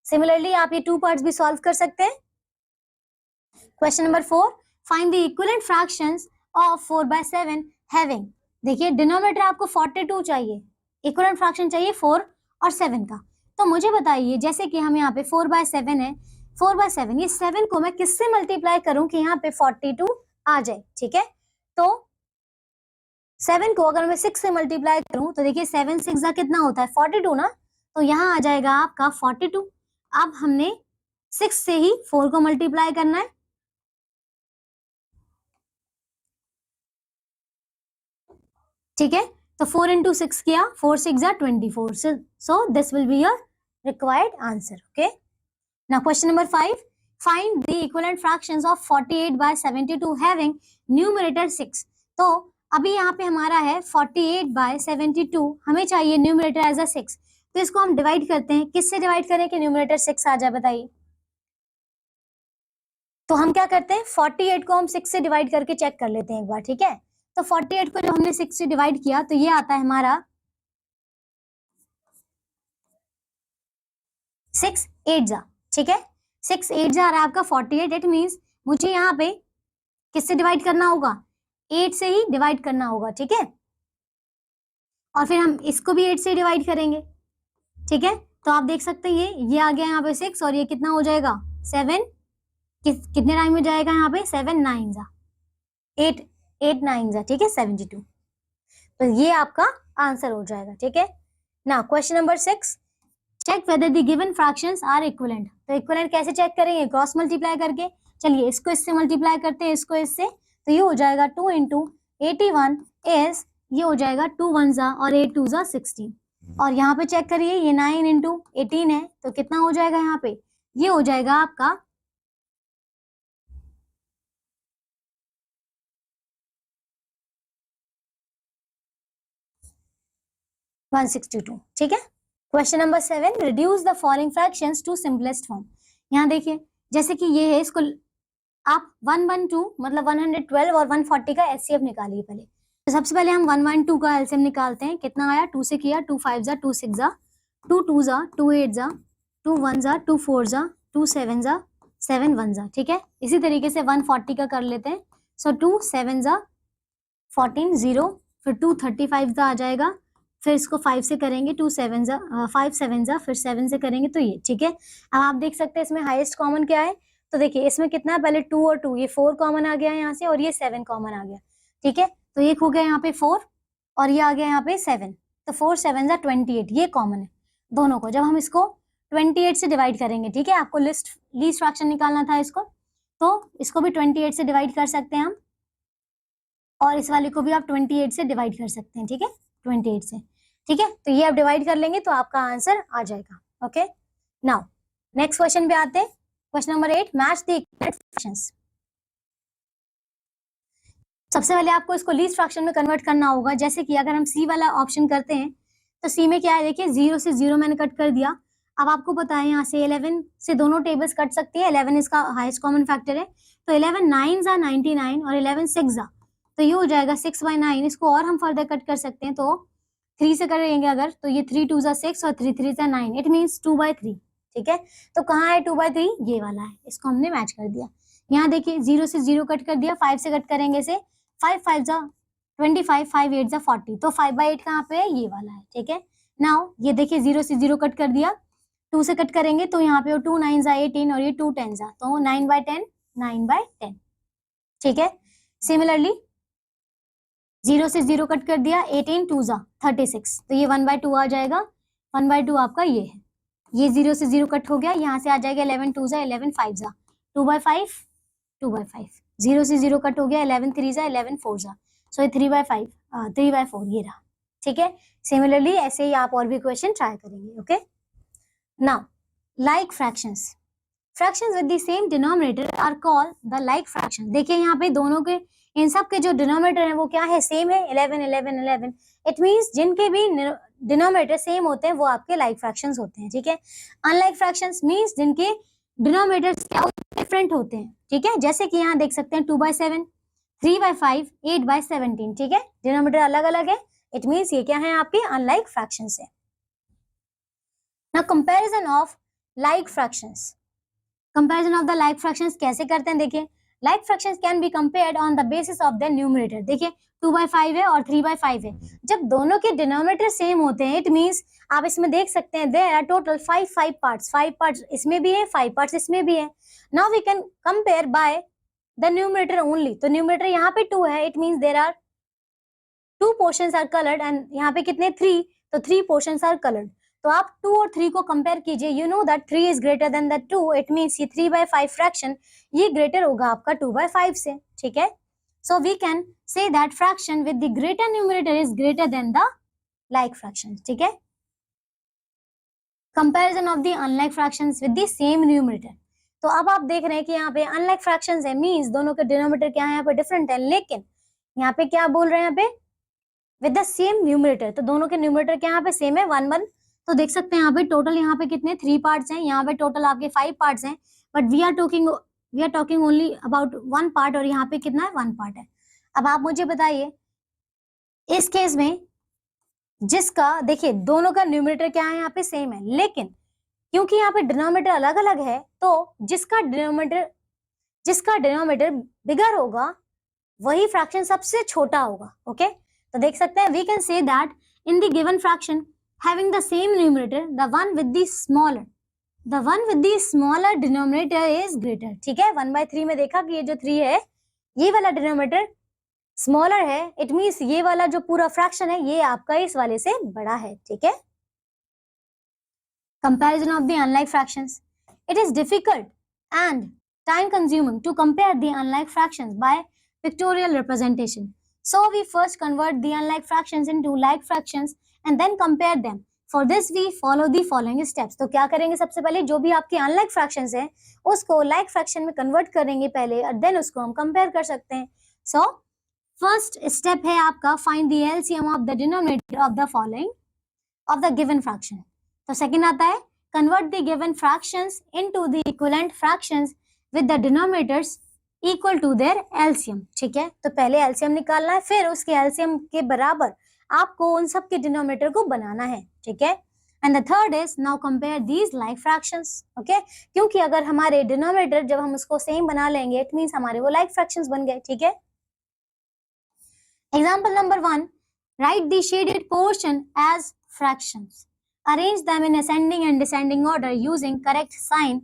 similarly आप ये 2 पार्ट्स भी सॉल्व कर सकते हैं। Question number 4, find the equivalent fractions of 4/7 having. देखिए डिनोमिनेटर आपको 42 चाहिए, इक्विवेलेंट फ्रैक्शन चाहिए 4 और 7 का। तो मुझे बताइए, जैसे कि हम यहाँ पे 4/7 है, 4/7 ये 7 को मैं किससे मल्टीप्लाई करूं कि यहाँ पे 42 आ जाए, ठीक है। तो 7 को अगर मैं 6 से मल्टीप्लाई करूं तो देखिए 7 6 जा कितना होता है? 42 ना। तो यहाँ आ जाएगा आपका 42। अब हमने 6 से ही 4 को मल्टीप्लाई करना है, ठीक है। तो 4 इंटू 6 किया, 4 6 जा 24। सो this will be your required answer. Okay, now question number 5, find the equivalent fractions of 48/72 having numerator 6। तो अभी यहाँ पे हमारा है 48/72, हमें चाहिए न्यूमरेटर एज अ 6। तो इसको हम डिवाइड करते हैं, किससे डिवाइड करें कि न्यूमरेटर 6 आ जाए? बताइए। तो हम क्या करते हैं, 48 को हम 6 से डिवाइड करके चेक कर लेते हैं एक बार, ठीक है। तो 48 को जब हमने 6 से डिवाइड किया तो ये आता है हमारा 6 8 जा, ठीक है। 6 8 जा आ रहा है आपका 48। इट मींस मुझे यहाँ पे किससे डिवाइड करना होगा? 8 से ही डिवाइड करना होगा, ठीक है। और फिर हम इसको भी 8 से डिवाइड करेंगे, ठीक है। तो आप देख सकते हैं ये आ गया यहाँ पे 6 और ये कितना हो जाएगा? 7। कितने टाइम में जाएगा यहाँ पे? 7 9 जा 8 8 9 जा, ठीक है, 72। तो ये आपका आंसर हो जाएगा, ठीक है। Now question number 6, check whether the given fractions are equivalent. तो इक्विवेलेंट कैसे चेक करेंगे? क्रॉस मल्टीप्लाई करके। चलिए इसको इससे मल्टीप्लाई करते हैं, इसको इससे, तो ये हो जाएगा 2 इंटू 81 इज, ये हो जाएगा 2 1 जा और 8 2 जा 16। और यहाँ पे चेक करिए, ये 9 इंटू 18 है, तो कितना हो जाएगा यहाँ पे? ये हो जाएगा आपका 162। ठीक है। Question number 7, reduce the following fractions to simplest form. यहाँ देखिए, जैसे कि ये है, इसको आप 112 मतलब 112 और 140 का एचसीएफ निकालिए पहले। तो सबसे पहले हम 112 का एलसीएम निकालते हैं। कितना आया? 2 से किया, 2 5 जा, 2 6 जा, 2 2 जा, 2 8 जा, 2 1 जा, 2 4 जा, 2 7 जा, 7 1 जा। ठीक है। इसी तरीके से 140 का कर लेते हैं। सो 2 7 जा 14 0, फिर 2 35 जा आ जाएगा, फिर इसको 5 से करेंगे, 2 7 जा 5 7 जा, फिर 7 से करेंगे, तो ये। ठीक है। अब आप देख सकते हैं इसमें हाईएस्ट कॉमन क्या है। तो देखिए इसमें कितना है, पहले 2 और 2, ये 4 कॉमन आ गया यहाँ से, और ये 7 कॉमन आ गया। ठीक है। तो ये हो गया यहाँ पे 4 और ये आ गया यहाँ पे 7, तो 4 7 जा 28, ये कॉमन है दोनों को। जब हम इसको 28 से डिवाइड करेंगे, ठीक है, आपको लीस्ट फ्रैक्शन निकालना था इसको, तो इसको भी 28 से डिवाइड कर सकते हैं हम, और इस वाले को भी आप 28 से डिवाइड कर सकते हैं। ठीक है, 28 से। ठीक है, तो ये आप डिवाइड कर लेंगे तो आपका आंसर आ जाएगा। ओके, नाउ नेक्स्ट क्वेश्चन पे आते हैं। Question number 8, match the equivalent fractions. सबसे पहले आपको इसको लीस्ट फ्रैक्शन में कन्वर्ट करना होगा। जैसे कि अगर हम सी वाला ऑप्शन करते हैं, तो सी में क्या है, देखिए 0 से 0 मैंने कट कर दिया। अब आपको पता है यहाँ से 11 से दोनों टेबल्स कट सकती है, 11 इसका हाईएस्ट कॉमन फैक्टर है, तो 11 9 जा 99 और 11 6 जा, तो ये हो जाएगा 6/9। इसको और हम फर्दर कट कर सकते हैं, तो 3 से करेंगे अगर, तो ये 3 2 जा 6 और 3 3 जा 9, इट मीन्स 2/3। ठीक है, तो कहाँ है 2/3? ये वाला है, इसको हमने मैच कर दिया। यहाँ देखिए 0 से 0 कट कर दिया, 5 से कट करेंगे से 5 5 जा 25, 5 8 जा 40, तो 5/8 कहाँ पे है? ये वाला है। ठीक है, नाउ ये देखिए 0 से 0 कट कर दिया, 2 से कट करेंगे तो यहाँ पे 2 9 जा 18 और ये 2 10 जा, तो 9/10 9/10। ठीक है, सिमिलरली 0 से 0 कट कर दिया, 18 2 जा 36, तो ये 1/2 आ जाएगा। 1/2 आपका ये है, ये 0 से 0 कट हो गया, यहाँ से आ जाएगा 11 2 जा 11 5 जा 2/5 2/5। 0 से 0 कट हो गया, 11 3 जा 11 4 जा, सो ये 3/5 3/4 ये रहा। ठीक है, सिमिलरली ऐसे ही आप और भी क्वेश्चन ट्राई करेंगे। Okay, now like fractions. Fractions with the same denominator are called the like fraction. देखिए यहाँ पे दोनों के, इन सब के जो डिनोमिनेटर है वो क्या है? सेम है, 11 11 11। इट मींस जिनके भी डिनोमिनेटर सेम होते हैं वो आपके लाइक फ्रैक्शंस होते हैं। ठीक है, अनलाइक फ्रैक्शंस मींस जिनके डिनोमिनेटर्स क्या डिफरेंट होते हैं। ठीक है, जैसे कि यहाँ देख सकते हैं 2/7 3/5 8/17। ठीक है, डिनोमिनेटर अलग अलग है, इट मींस ये क्या है? आपके अनलाइक फ्रैक्शंस है। Now comparison of like fractions. Comparison of the like fractions कैसे करते हैं? देखिए, like fractions can be compared on the basis of the numerator. देखिए 2/5 है और 3/5 है, जब दोनों के डिनोमिनेटर सेम होते हैं, इट मींस आप इसमें देख सकते हैं there are total 5 parts, 5 parts इसमें भी है, 5 पार्ट्स इसमें भी है। Now we can compare by the numerator only. तो न्यूमरेटर यहाँ पे 2 है, it means there are 2 portions are coloured, and यहाँ पे कितने 3, तो 3 पोर्शंस आर कलर्ड। तो आप 2 और 3 को कंपेयर कीजिए, you know that 3 is greater than the 2, it means ये 3/5 फ्रैक्शन ये ग्रेटर होगा आपका 2/5 से। ठीक है, so we can say that fraction with the greater numerator is greater than the like fraction. ठीक है, comparison of the unlike fractions with the same numerator. तो अब आप देख रहे हैं कि यहाँ पे अनलाइक फ्रैक्शंस है, मींस दोनों के डिनोमिनेटर क्या है यहाँ पे? डिफरेंट है, लेकिन यहाँ पे क्या बोल रहे हैं? यहाँ पे विद द सेम न्यूमरेटर, तो दोनों के न्यूमरेटर क्या यहाँ पे सेम है, 1 1। तो देख सकते हैं यहाँ पे टोटल यहाँ पे कितने 3 पार्ट्स हैं, यहाँ पे टोटल आपके 5 पार्ट्स हैं, but we are talking only about 1 part, और यहाँ पे कितना है? 1 पार्ट है। अब आप मुझे बताइए इस केस में जिसका, देखिए दोनों का न्यूमरेटर क्या है यहाँ पे? सेम है, लेकिन क्योंकि यहाँ पे डिनोमिनेटर अलग अलग है, तो जिसका डिनोमिनेटर बिगर होगा वही फ्रैक्शन सबसे छोटा होगा। ओके, तो देख सकते हैं we can say that in the given fraction having the same numerator, the one with the smaller denominator is greater। ठीक है, 1/3 में देखा कि ये जो 3 है ये वाला डिनोमिनेटर स्मॉलर है, इट मींस ये वाला जो पूरा फ्रैक्शन है ये आपका इस वाले से बड़ा है। ठीक है, Comparison of the unlike fractions. It is difficult and time consuming to compare the unlike fractions by pictorial representation. So we first convert the unlike fractions into like fractions and then compare them. For this we follow the following steps. तो क्या करेंगे, सबसे पहले जो भी आपके unlike fractions है उसको like fraction में convert करेंगे पहले और then उसको हम compare कर सकते हैं. So first step है आपका find the LCM of the denominator of the following of the given fraction. तो second आता है convert the given fractions into the equivalent fractions with the denominators equal to their LCM. ठीक है, तो पहले LCM निकालना है, फिर उसके LCM के बराबर आपको उन सब के डिनोमिनेटर को बनाना है. ठीक है, and the third is now compare these like fractions. Okay, क्योंकि अगर हमारे डिनोमिनेटर जब हम उसको सेम बना लेंगे इट मींस हमारे वो लाइक फ्रैक्शंस बन गए. ठीक है, example number 1, write the shaded portion as fractions. Arrange them in ascending and descending order using correct sign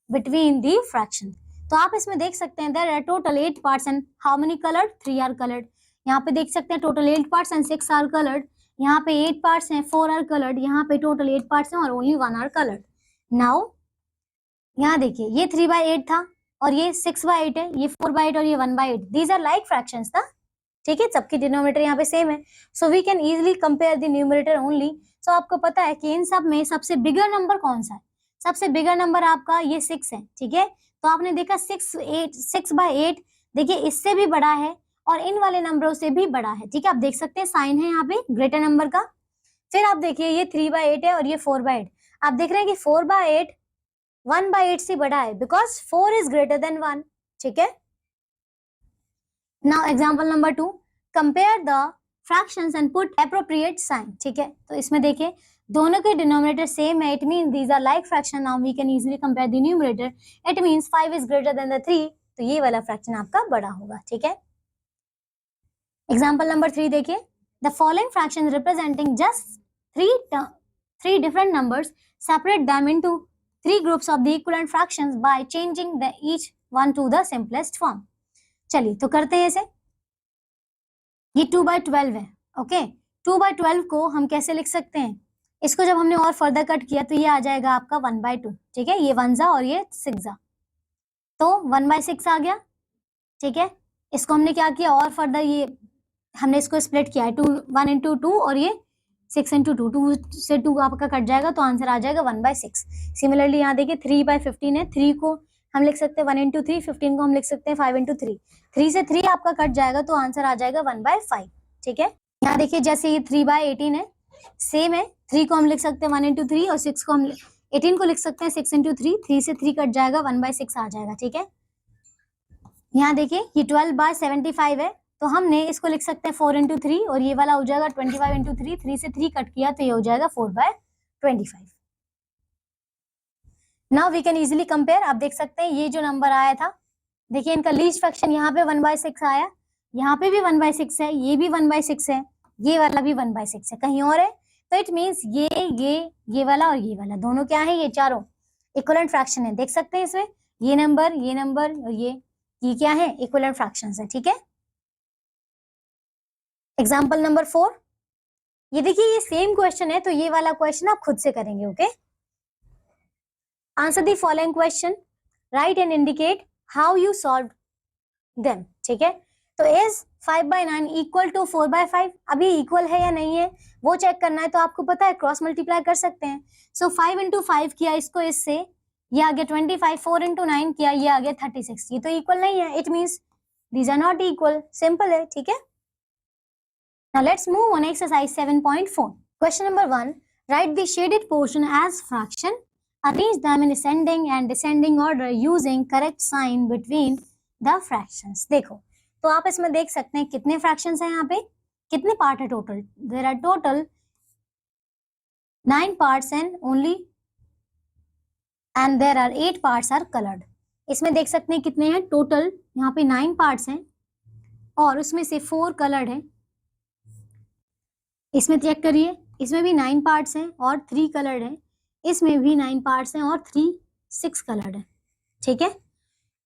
between the fraction. तो आप इसमें देख सकते हैं there are total 8 parts and how many coloured, 3 are coloured. यहाँ पे देख सकते हैं total 8 parts and 6 are coloured. यहाँ पे 8 पार्ट्स हैं, 4 आर कलर्ड. यहाँ पे टोटल 8 पार्ट्स हैं और ओनली 1 आर कलर्ड. नाउ यहाँ देखिए ये 3/8 था और ये 6/8 है, ये 4/8 और ये 1/8. दीज आर लाइक फ्रैक्शंस था. ठीक है, सबकी डिनोमिनेटर यहाँ पे सेम है, so we can easily compare the numerator only. So आपको पता है कि इन सब में सबसे बिगर नंबर कौन सा है. सबसे बिगर नंबर आपका ये 6 है. ठीक है, तो आपने देखा 6/8 देखिए इससे भी बड़ा है और इन वाले नंबरों से भी बड़ा है. ठीक है, आप देख सकते हैं साइन है यहाँ पे ग्रेटर नंबर का. फिर आप देखिए ये 3/8 है और ये 4/8. आप देख रहे हैं कि 4/8 1/8 से बड़ा है बिकॉज 4 इज ग्रेटर देन 1. ठीक है, now example number 2, compare the fractions and put appropriate sign. ठीक है, तो इसमें देखिए दोनों के डिनोमिनेटर सेम है, it means these are like fraction. Now we can easily compare the numerator. It means 5 is greater than the 3, तो ये वाला फ्रैक्शन आपका बड़ा होगा. ठीक है, एग्जाम्पल नंबर 3 देखिए, the following fraction representing just three different numbers, separate them into 3 groups of the equivalent fractions by changing the each one two the simplest form. चलिए तो करते हैं इसे. ये 2/12 है. ओके, 2/12 को हम कैसे लिख सकते हैं, इसको जब हमने और फर्दर कट किया तो ये आ जाएगा आपका 1/2. ठीक है, ये 1 और ये 6 तो 1/6 आ गया. ठीक है, इसको हमने क्या किया और फर्दर ये हमने इसको स्प्लिट किया है 1 into 2 और ये 6 into 2. 2 से 2 आपका कट जाएगा तो आंसर आ जाएगा 1/6. सिमिलरली यहाँ देखिए 3/15 है. 3 को हम लिख सकते हैं 1 into 3, 15 को हम लिख सकते हैं 5 into 3. 3 से 3 आपका कट जाएगा तो आंसर आ जाएगा 1/5. ठीक है, यहाँ देखिए जैसे ये 3/18 है, सेम है. 3 को हम लिख सकते हैं 1 into 3 और 6 को हम 18 को लिख सकते हैं 6 into 3. 3 से 3 कट जाएगा 1/6 आ जाएगा. ठीक है, यहाँ देखिए ये 12/75 है तो हमने इसको लिख सकते हैं 4 into 3 और ये वाला हो जाएगा 25 into 3. 3 से 3 कट किया तो ये हो जाएगा 4/25. Now we can easily compare. आप देख सकते हैं ये जो नंबर आया था देखिए इनका लीस्ट फ्रैक्शन यहाँ पे 1/6 आया, यहाँ पे भी 1/6 है, ये भी 1/6 है, ये वाला भी 1/6 है, कहीं और है. तो इट मींस ये वाला और ये वाला दोनों क्या है, ये चारों इक्विवेलेंट फ्रैक्शन है. देख सकते हैं इसमें ये नंबर और ये क्या है, इक्विवेलेंट फ्रैक्शंस है. ठीक है, एग्जाम्पल नंबर 4, ये देखिए ये सेम क्वेश्चन है तो ये वाला क्वेश्चन आप खुद से करेंगे. Okay, answer the following question, right and indicate how you solve them. ठीक है, तो इज 5/9 इक्वल टू 4/5. अभी इक्वल है या नहीं है वो चेक करना है, तो आपको पता है क्रॉस मल्टीप्लाई कर सकते हैं. सो 5 into 5 किया इसको इससे, ये आ गया 25. 4 into 9 किया, ये आ गया 36. ये तो इक्वल नहीं है, it means these are not equal. Simple है. ठीक है, now let's move on exercise 7.4. question number 1, write the shaded portion as fraction, arrange them in ascending and descending order using correct sign between the fractions. देखो तो आप इसमें देख सकते हैं कितने फ्रैक्शंस हैं, यहाँ पे कितने पार्ट है total. There are total 9 parts and there are 8 parts are colored. इसमें देख सकते हैं कितने हैं टोटल, यहाँ पे 9 parts हैं और उसमें से 4 colored हैं. इसमें चेक करिए, इसमें भी 9 पार्ट्स हैं और 3 कलर्ड हैं, इसमें भी 9 पार्ट्स हैं और 6 कलर्ड हैं. ठीक है,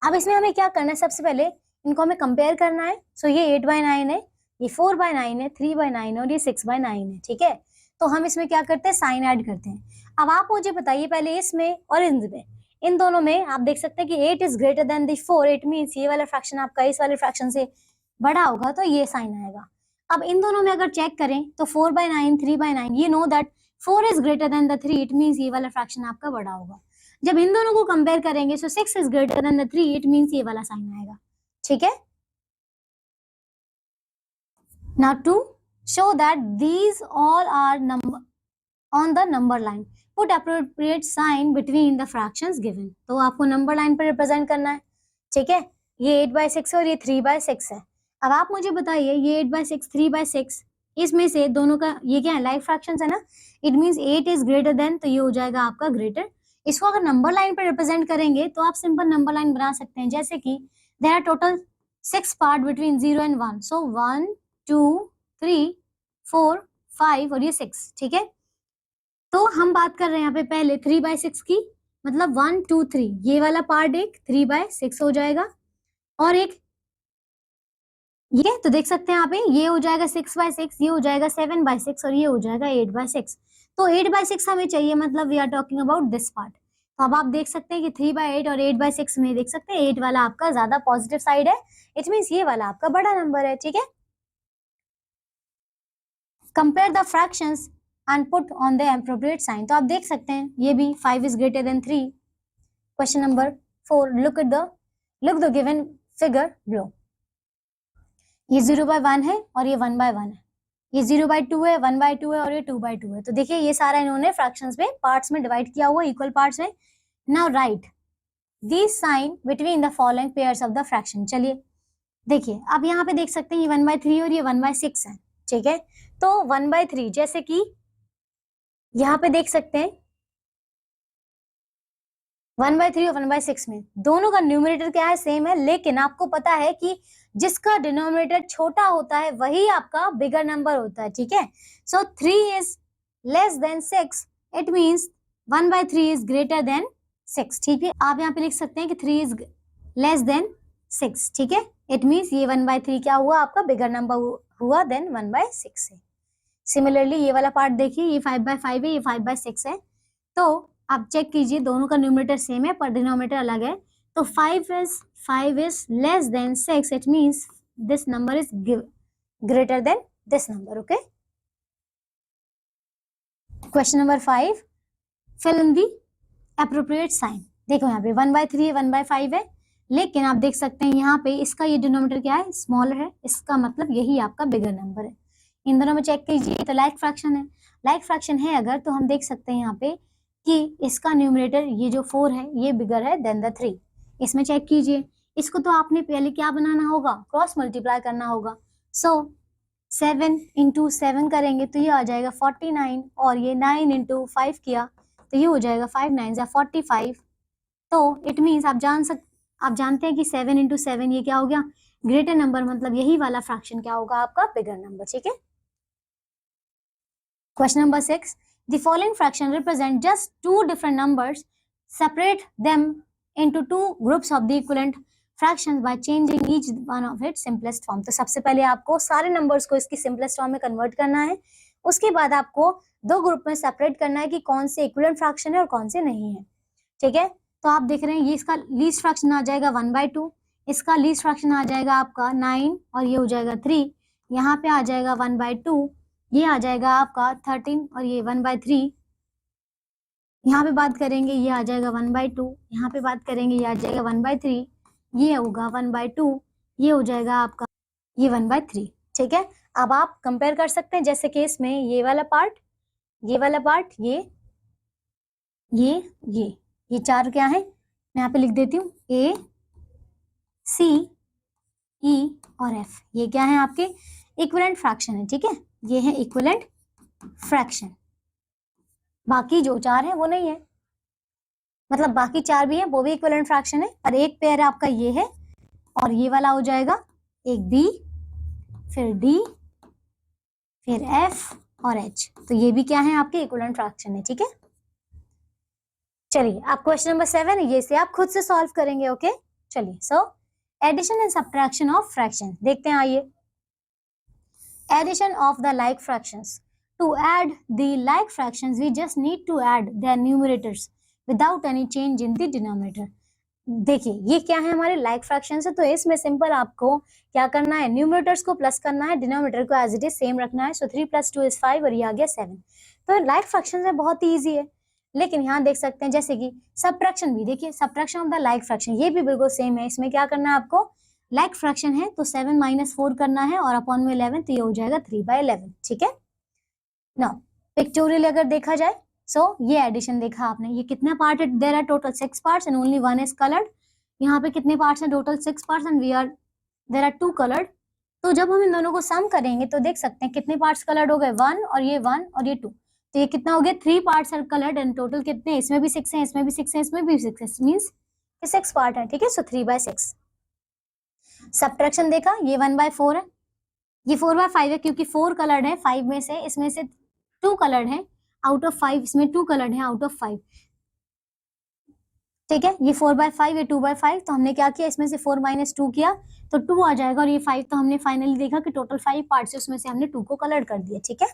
अब इसमें हमें क्या करना है, सबसे पहले इनको हमें कंपेयर करना है. सो ये 8/9 है, ये 4/9 है, 3/9 है और ये 6/9 है. ठीक है, तो हम इसमें क्या करते हैं, साइन ऐड करते हैं. अब आप मुझे बताइए पहले इसमें और इनमें, इन दोनों में आप देख सकते हैं कि 8 is greater than the 4, it means ये वाला फ्रैक्शन आपका इस वाले फ्रैक्शन से बड़ा होगा, तो ये साइन आएगा। अब इन दोनों में अगर चेक करें तो 4/9, 3/9, ये know that 4 is greater than the 3, it means ये वाला फ्रैक्शन आपका बड़ा होगा। जब इन दोनों को कंपेयर करेंगे so 6 is greater than the 3, it means ये वाला साइन आएगा। ठीक है, now to show that these all are number on the number line, put appropriate sign between the fractions given। तो आपको नंबर लाइन पर रिप्रेजेंट करना है। ठीक है, ये 8/6 और ये 3/6 है। अब आप मुझे बताइए ये 8/6 3/6 इसमें से दोनों का ये क्या है, लाइक फ्रैक्शंस है ना, it means 8 is greater then, तो ये हो जाएगा आपका ग्रेटर। इसको अगर नंबर लाइन पर रिप्रेजेंट करेंगे तो आप सिंपल नंबर लाइन बना सकते हैं, जैसे कि there are total 6 part between 0 and 1, so 1 2 3 4 5 और ये 6। ठीक है, तो हम बात कर रहे हैं यहाँ पे पहले 3/6 की, मतलब 1 2 3, ये वाला पार्ट एक 3/6 हो जाएगा, और एक ये तो देख सकते हैं यहाँ पे ये हो जाएगा 6/6, ये हो जाएगा 7/6 और ये हो जाएगा 8/6। तो 8/6 हमें चाहिए, मतलब we are talking about this part. तो अब आप देख सकते हैं कि 3/8 और 8/6 में देख सकते हैं 8 वाला आपका ज्यादा पॉजिटिव साइड है, इट मींस ये वाला आपका बड़ा नंबर है। ठीक है, compare the fractions and put on the appropriate sign. तो आप देख सकते हैं ये भी 5 is greater than 3। Question number 4, look the given figure below. ये 0/1 है और ये 1/1 है, ये 0/2 है, 1/2 है और ये 2/2 है। तो देखिए ये सारा इन्होंने फ्रैक्शंस में पार्ट्स में डिवाइड किया हुआ इक्वल पार्ट्स में। Now write this sign between the following pairs of the fraction. चलिए देखिए, अब यहाँ पे देख सकते हैं ये 1/3 और ये 1/6 है। ठीक है, तो 1/3 जैसे कि यहाँ पे देख सकते हैं 1/3 और 1/6 में दोनों का न्यूमरेटर क्या है, सेम है, लेकिन आपको पता है कि जिसका डिनोमिनेटर छोटा होता है वही आपका बिगर नंबर होता है। ठीक है, सो 3 is less than 6, it means 1/3 is greater then 6। ठीक है, आप यहाँ पे लिख सकते हैं कि 3 इज लेस देन 6। ठीक है, इट मींस ये 1/3 क्या हुआ आपका बिगर नंबर हुआ देन 1/6 है। सिमिलरली ये वाला पार्ट देखिए, ये 5/5 है, ये 5/6 है, तो आप चेक कीजिए दोनों का न्यूमरेटर सेम है पर डिनोमिनेटर अलग है। तो 5 is less than 6, it means this number is greater than this number। okay, question number 5, fill in the appropriate sign। देखो यहाँ पे 1/3 है, 1/5 है, लेकिन आप देख सकते हैं यहाँ पे इसका ये डिनोमिनेटर क्या है, स्मॉलर है, इसका मतलब यही आपका बिगर नंबर है। इन दोनों में चेक कीजिए तो लाइक फ्रैक्शन है, लाइक फ्रैक्शन है अगर, तो हम देख सकते हैं यहाँ पे कि इसका न्यूमरेटर ये जो 4 है ये बिगर है देन द 3। इसमें चेक कीजिए, इसको तो आपने पहले क्या बनाना होगा, क्रॉस मल्टीप्लाई करना होगा। सो 7 × 7 करेंगे तो ये आ जाएगा 49, और ये 9 × 5 किया तो ये हो जाएगा 5 9 = 45। तो इट मीन्स आप जानते हैं कि 7 × 7 ये क्या हो गया, ग्रेटर नंबर, मतलब यही वाला फ्रैक्शन क्या होगा आपका बिगर नंबर। ठीक है, question number 6, the following fraction represent just two different numbers, separate them into two groups of the equivalent fractions by changing each one of its simplest form। तो सबसे पहले आपको सारे नंबर्स को इसकी सिंपलेस्ट फॉर्म में कन्वर्ट करना है, उसके बाद आपको दो ग्रुप में सेपरेट करना है कि कौन से इक्विवेलेंट फ्रैक्शन है और कौन से नहीं है। ठीक है, तो आप देख रहे हैं ये इसका लीस्ट फ्रैक्शन आ जाएगा 1/2, इसका लीस्ट फ्रैक्शन आ जाएगा आपका 9 और ये हो जाएगा 3, यहाँ पे आ जाएगा 1/2, ये आ जाएगा आपका 13 और ये 1/3, यहाँ पे बात करेंगे ये आ जाएगा 1/2, यहाँ पे बात करेंगे ये आ जाएगा 1/3, ये होगा 1/2, ये हो जाएगा आपका ये 1/3। ठीक है, अब आप कंपेयर कर सकते हैं, जैसे कि इसमें ये वाला पार्ट, ये वाला पार्ट, ये चार क्या है, मैं यहाँ पे लिख देती हूँ A C E और F, ये क्या है आपके इक्विवेलेंट फ्रैक्शन है। ठीक है, ये है इक्विवेलेंट फ्रैक्शन, बाकी जो चार है वो नहीं है, मतलब बाकी चार भी है वो भी इक्विवेलेंट फ्रैक्शन है, पर एक पेयर आपका ये है और ये वाला हो जाएगा एक B, फिर D, फिर F और H, तो ये भी क्या है आपके इक्विवेलेंट फ्रैक्शन है। ठीक है, चलिए आप क्वेश्चन नंबर 7 ये से आप खुद से सॉल्व करेंगे। ओके, चलिए so addition and subtraction of fraction देखते हैं। आइए, addition of the like fractions, To add the like fractions, we just need to add their numerators without any change in the denominator. देखिए ये क्या है, हमारे लाइक फ्रैक्शंस है, तो इसमें सिंपल आपको क्या करना है, न्यूमरेटर्स को प्लस करना है, डिनोमिनेटर को एज इट इज सेम रखना है. सो 3 + 2 = 5 और ये आ गया 7. तो लाइक फ्रैक्शंस में बहुत ही ईजी है. लेकिन यहाँ देख सकते हैं जैसे कि सबट्रैक्शन भी, देखिए subtraction of the like fraction ये भी बिल्कुल सेम है. इसमें क्या करना है आपको, लाइक फ्रैक्शन है तो 7 - 4 करना है और अपॉन में 11, तो ये हो जाएगा 3/11. ठीक है. नाउ पिक्टोरियल अगर देखा जाए, ये एडिशन देखा आपने, ये कितने पार्ट है, there are total 6 parts and only 1 is coloured. यहाँ पे कितने पार्ट्स हैं, total 6 parts and there are 2 coloured. तो जब हम इन दोनों को सम करेंगे तो देख सकते हैं कितने पार्ट्स कलर्ड हो गए, 1 और ये 1 और ये 2, तो ये कितना हो गया, 3 parts are coloured and total कितने, इसमें भी 6 है, इसमें भी 6 है, इसमें भी 6 है, मींस 6 पार्ट है. ठीक है. सो 3/6. सबट्रैक्शन देखा, ये 1/4 है, ये 4/5 है क्योंकि 4 कलर्ड है 5 में से, इसमें से 2 कलर्ड है आउट ऑफ 5, इसमें 2 कलर्ड है आउट ऑफ 5. ठीक है. ये 4/5, ये 2/5, तो हमने क्या किया, इसमें से 4 - 2 किया तो 2 आ जाएगा और ये 5, तो हमने फाइनली देखा कि टोटल 5 पार्ट्स है, उसमें से हमने 2 को कलर्ड कर दिया. ठीक है.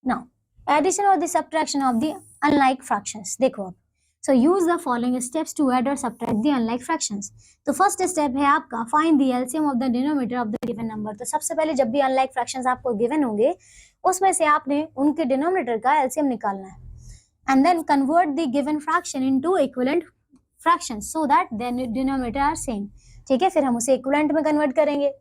नाउ एडिशन और the subtraction of the unlike fractions देखो आप. So use the following steps to add और सबट्रैक्ट द अनलाइक फ्रैक्शंस. तो फर्स्ट स्टेप है आपका find the LCM of the denominator of the given number. तो सबसे पहले जब भी अनलाइक फ्रैक्शंस आपको गिवन होंगे उसमें से आपने उनके डिनोमिनेटर का एलसीएम निकालना है and then convert the given fraction into equivalent fractions so that their denominator are same. ठीक है. फिर हम उसे इक्विवेलेंट में कन्वर्ट करेंगे,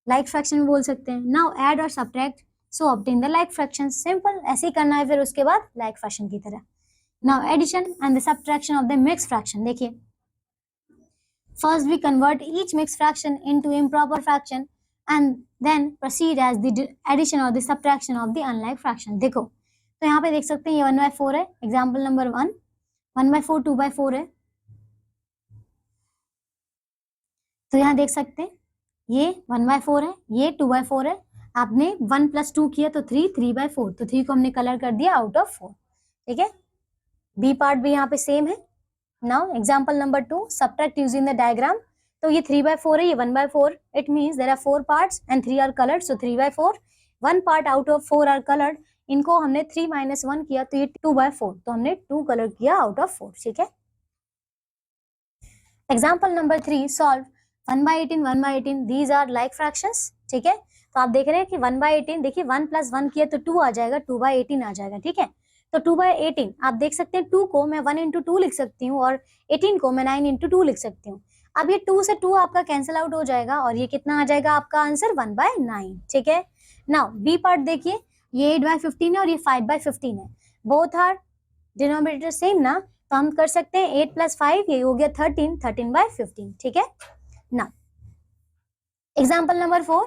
लाइक फ्रैक्शन में बोल सकते हैं. नाउ ऐड और subtract so obtain the like fraction. Simple ऐसे ही करना है फिर उसके बाद लाइक फ्रैक्शन की तरह. Now addition and the subtraction of the mixed fraction. देखिए first we convert each mixed fraction into improper fraction and then proceed as the addition or the subtraction of the unlike fraction. देखो तो यहाँ पे देख सकते हैं ये 1/4 है, एग्जाम्पल नंबर 1, 1/4 2/4 है. तो यहाँ देख सकते हैं ये 1/4 है, ये 2/4 है. आपने 1 + 2 किया तो 3, 3/4, तो 3 को हमने कलर कर दिया आउट ऑफ 4. ठीक है. बी पार्ट भी यहाँ पे सेम है. Now example number 2, subtract using the diagram. तो ये 3/4 है, ये 1/4. It means there are 4 parts and 3 are coloured. So 3/4, 1 part out of 4 are coloured. इनको हमने 3 - 1 किया तो ये 2/4, तो हमने 2 कलर किया आउट ऑफ 4. ठीक है. Example number 3, solve 1/18, 1/18. These are like fractions. ठीक है. तो आप देख रहे हैं कि 1/18, देखिए 1 + 1 किया तो 2 आ जाएगा, 2/18 आ जाएगा. ठीक है. तो 2/18 आप देख सकते हैं, 2 को मैं 1 × 2 लिख सकती हूँ और 18 को मैं 9 × 2 लिख सकती हूँ. अब ये 2 से 2 आपका कैंसिल आउट हो जाएगा और ये कितना आ जाएगा आपका आंसर 1/9. ठीक है. नाउ बी पार्ट देखिए, ये 8/15 है और ये 5/15 है. बोथ आर डिनोमिनेटर सेम ना, तो हम कर सकते हैं 8 + 5, ये हो गया 13, 13/15. ठीक है. Now example number 4,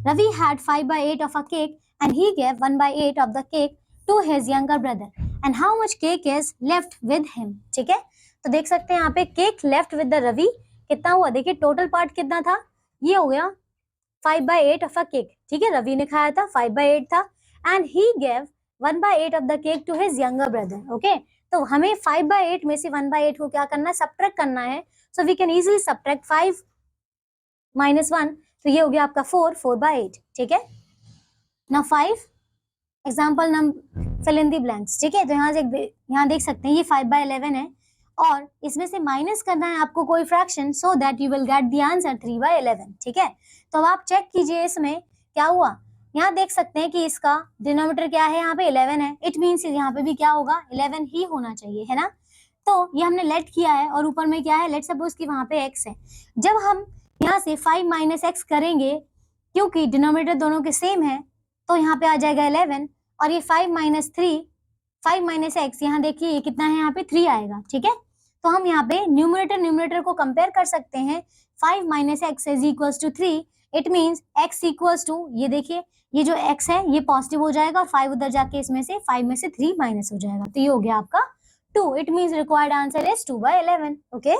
Ravi had 5/8 of a cake and he gave 1/8 of the cake to his younger brother and how much cake is left with him. ठीक है. तो देख सकते हैं यहाँ पे cake left with the Ravi कितना हुआ, देखिए टोटल पार्ट कितना था, ये हो गया 5/8 ऑफ अ केक. ठीक है. रवि ने खाया था, 5/8 था and he gave 1/8 of the cake to his younger brother. Okay. तो हमें 5/8 में से 1/8 को क्या करना है, सब्ट्रैक्ट करना है. So we can easily subtract 5 - 1, तो ये हो गया आपका 4/8. ठीक है. Now 5 example number fill in the blanks. ठीक है. तो यहाँ देख सकते हैं ये 5/11 है और इसमें से माइनस करना है आपको कोई fraction so that you will get the answer 3/11. ठीक है. तो अब आप चेक कीजिए इसमें क्या हुआ. यहाँ देख सकते हैं कि इसका डिनोमिनेटर क्या है, यहाँ पे 11 है. इट मीन्स यहाँ पे भी क्या होगा, 11 ही होना चाहिए, है ना. तो ये हमने लेट किया है और ऊपर में क्या है, लेट सपोज कि वहां पे x है. जब हम यहाँ से 5 - x करेंगे क्योंकि डिनोमिनेटर दोनों के सेम है तो यहाँ पे आ जाएगा 11 और ये 5 - 3, 5 - x, यहाँ देखिए ये कितना है, यहाँ पे 3 आएगा. ठीक है. तो हम यहाँ पे न्यूमरेटर को कंपेयर कर सकते हैं. 5 - x = 3. इट मीन्स x = ये देखिए ये जो x है ये पॉजिटिव हो जाएगा और 5 उधर जाके इसमें से 5 में से 3 माइनस हो जाएगा, तो ये हो गया आपका 2. It means required answer is 2/11. Okay.